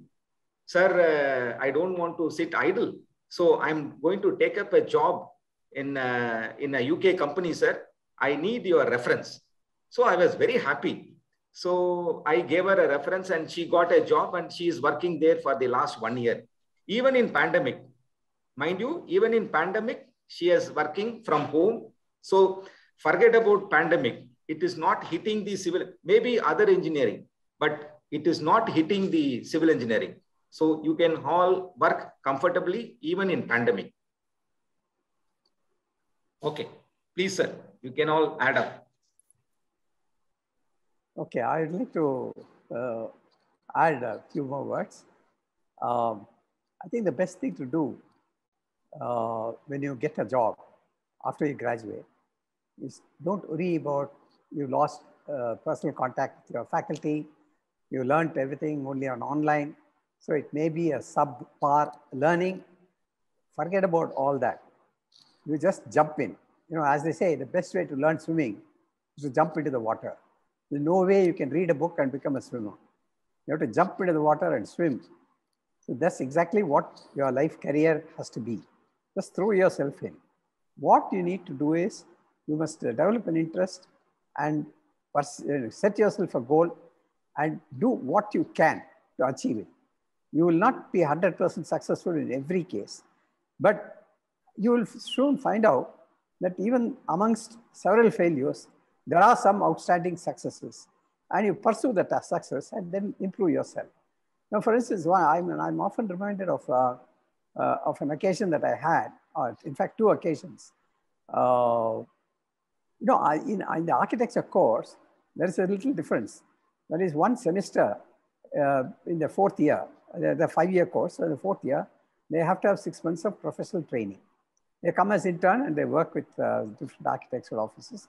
sir, I don't want to sit idle. So I'm going to take up a job in a UK company, sir. I need your reference. So I was very happy. So I gave her a reference and she got a job and she is working there for the last 1 year. Even in pandemic, mind you, even in pandemic, she is working from home. So forget about pandemic. It is not hitting the civil, maybe other engineering, but it is not hitting the civil engineering. So you can all work comfortably even in pandemic. Okay, please, sir, you can all add up. Okay, I'd like to add a few more words. I think the best thing to do when you get a job after you graduate is don't worry about you lost personal contact with your faculty, you learned everything only on online, so it may be a subpar learning. Forget about all that. You just jump in. As they say, the best way to learn swimming is to jump into the water. There's no way you can read a book and become a swimmer. You have to jump into the water and swim. So that's exactly what your life career has to be. Just throw yourself in. What you need to do is you must develop an interest and set yourself a goal and do what you can to achieve it. You will not be 100% successful in every case, but you will soon find out that even amongst several failures, there are some outstanding successes, and you pursue that success and then improve yourself. Now, for instance, I'm often reminded of an occasion that I had, in fact, 2 occasions. In the architecture course, there is a little difference. There is one semester in the 4th year, the 5-year course, so the 4th year, they have to have 6 months of professional training. They come as intern and they work with different architectural offices.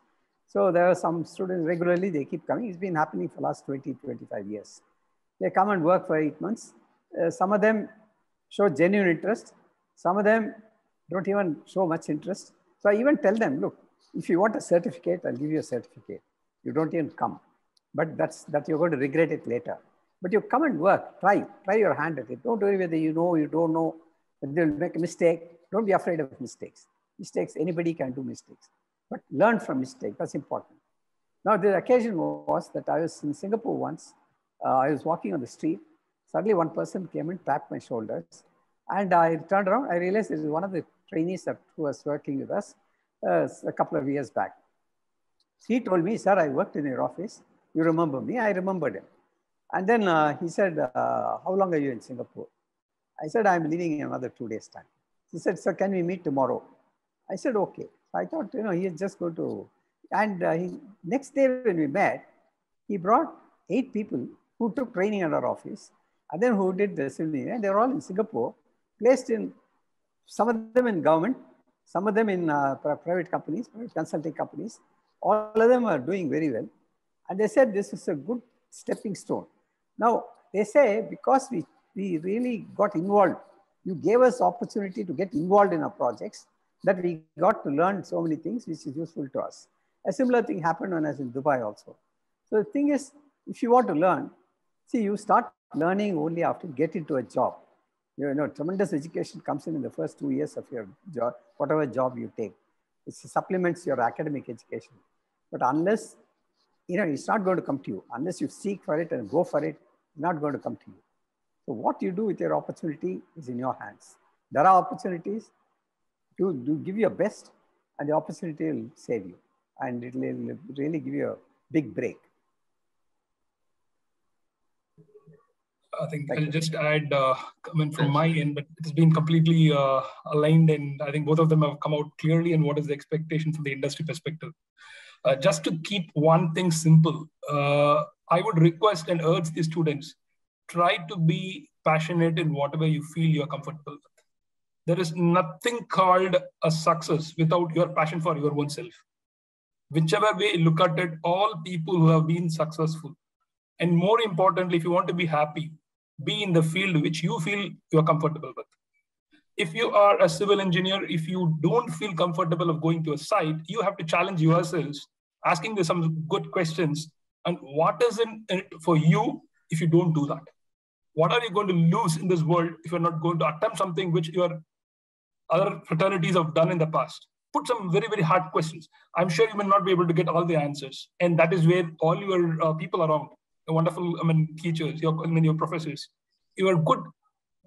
So there are some students regularly, they keep coming. It's been happening for the last 20, 25 years. They come and work for 8 months. Some of them show genuine interest. Some of them don't even show much interest. So I even tell them, look, if you want a certificate, I'll give you a certificate. You don't even come. But that you're going to regret it later. But you come and work, try your hand at it. Don't worry whether you know, you don't know, whether you'll make a mistake. Don't be afraid of mistakes. Anybody can do mistakes. But learn from mistakes, that's important. Now, the occasion was that I was in Singapore once. I was walking on the street. Suddenly, one person came and tapped my shoulders. And I turned around. I realized it was one of the trainees who was working with us a couple of years back. He told me, sir, I worked in your office. you remember me? I remembered him. And then he said, how long are you in Singapore? I said, I'm leaving in another 2 days' time. He said, sir, can we meet tomorrow? I said, okay. I thought, he is just going to, and next day when we met, he brought 8 people who took training at our office, and then who did the civil engineering. They're all in Singapore, placed in, some of them in government, some of them in private companies, private consulting companies. All of them are doing very well. And they said this is a good stepping stone. Now, they say because we really got involved, you gave us opportunity to get involved in our projects, that we got to learn so many things which is useful to us. A similar thing happened when I was in Dubai also. So the thing is, if you want to learn, see, you start learning only after you get into a job. Tremendous education comes in the first 2 years of your job, whatever job you take. It supplements your academic education. But unless, it's not going to come to you. Unless you seek for it and go for it, it's not going to come to you. So what you do with your opportunity is in your hands. There are opportunities. Do give your best, and the opportunity will save you. And it will really give you a big break. I think I'll just add comment from my end, but it's been completely aligned, and I think both of them have come out clearly on what is the expectation from the industry perspective. Just to keep one thing simple, I would request and urge the students, try to be passionate in whatever you feel you're comfortable with. There is nothing called a success without your passion for your own self. Whichever way you look at it, all people who have been successful, and more importantly, if you want to be happy, be in the field which you feel you're comfortable with. If you are a civil engineer, if you don't feel comfortable of going to a site, you have to challenge yourselves, asking some good questions. And what is in it for you if you don't do that? What are you going to lose in this world if you're not going to attempt something which your other fraternities have done in the past? Put some very, very hard questions. I'm sure you may not be able to get all the answers. And that is where all your people around, the wonderful teachers, your professors, your good,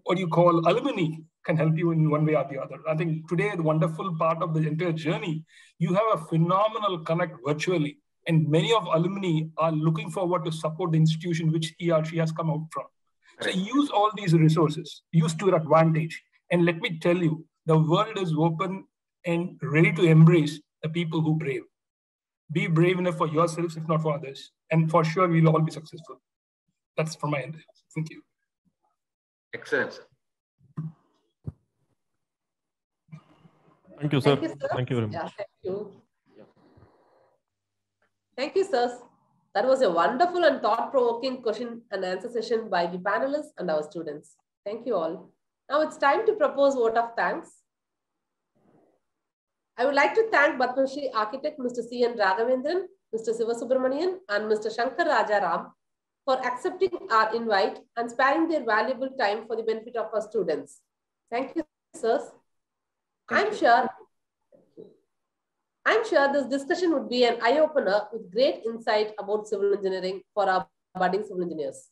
what you call alumni, can help you in one way or the other. I think today, the wonderful part of the entire journey, you have a phenomenal connect virtually. And many of alumni are looking forward to support the institution which he or she has come out from. So use all these resources, use to your advantage. And let me tell you, the world is open and ready to embrace the people who brave. Be brave enough for yourselves, if not for others. And for sure, we'll all be successful. That's from my end. Thank you. Excellent, sir. Thank you, sir. Thank you, sir. Thank you very much. Yeah, thank you. Thank you, sirs. That was a wonderful and thought-provoking question and answer session by the panelists and our students. Thank you all. Now it's time to propose vote of thanks. I would like to thank Padma Shri architect Mr. C.N. Raghavendran, Mr. Sivasubramanian, and Mr. Shankar Rajaram for accepting our invite and sparing their valuable time for the benefit of our students. Thank you, sirs. I'm sure this discussion would be an eye-opener with great insight about civil engineering for our budding civil engineers.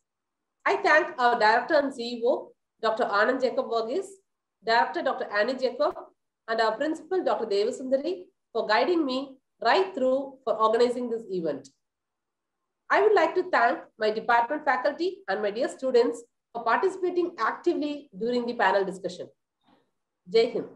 I thank our Director and CEO, Dr. Anand Jacob Varghese, Director Dr. Annie Jacob, and our Principal Dr. Devasundari for guiding me right through for organizing this event. I would like to thank my department faculty and my dear students for participating actively during the panel discussion. Jai Hind.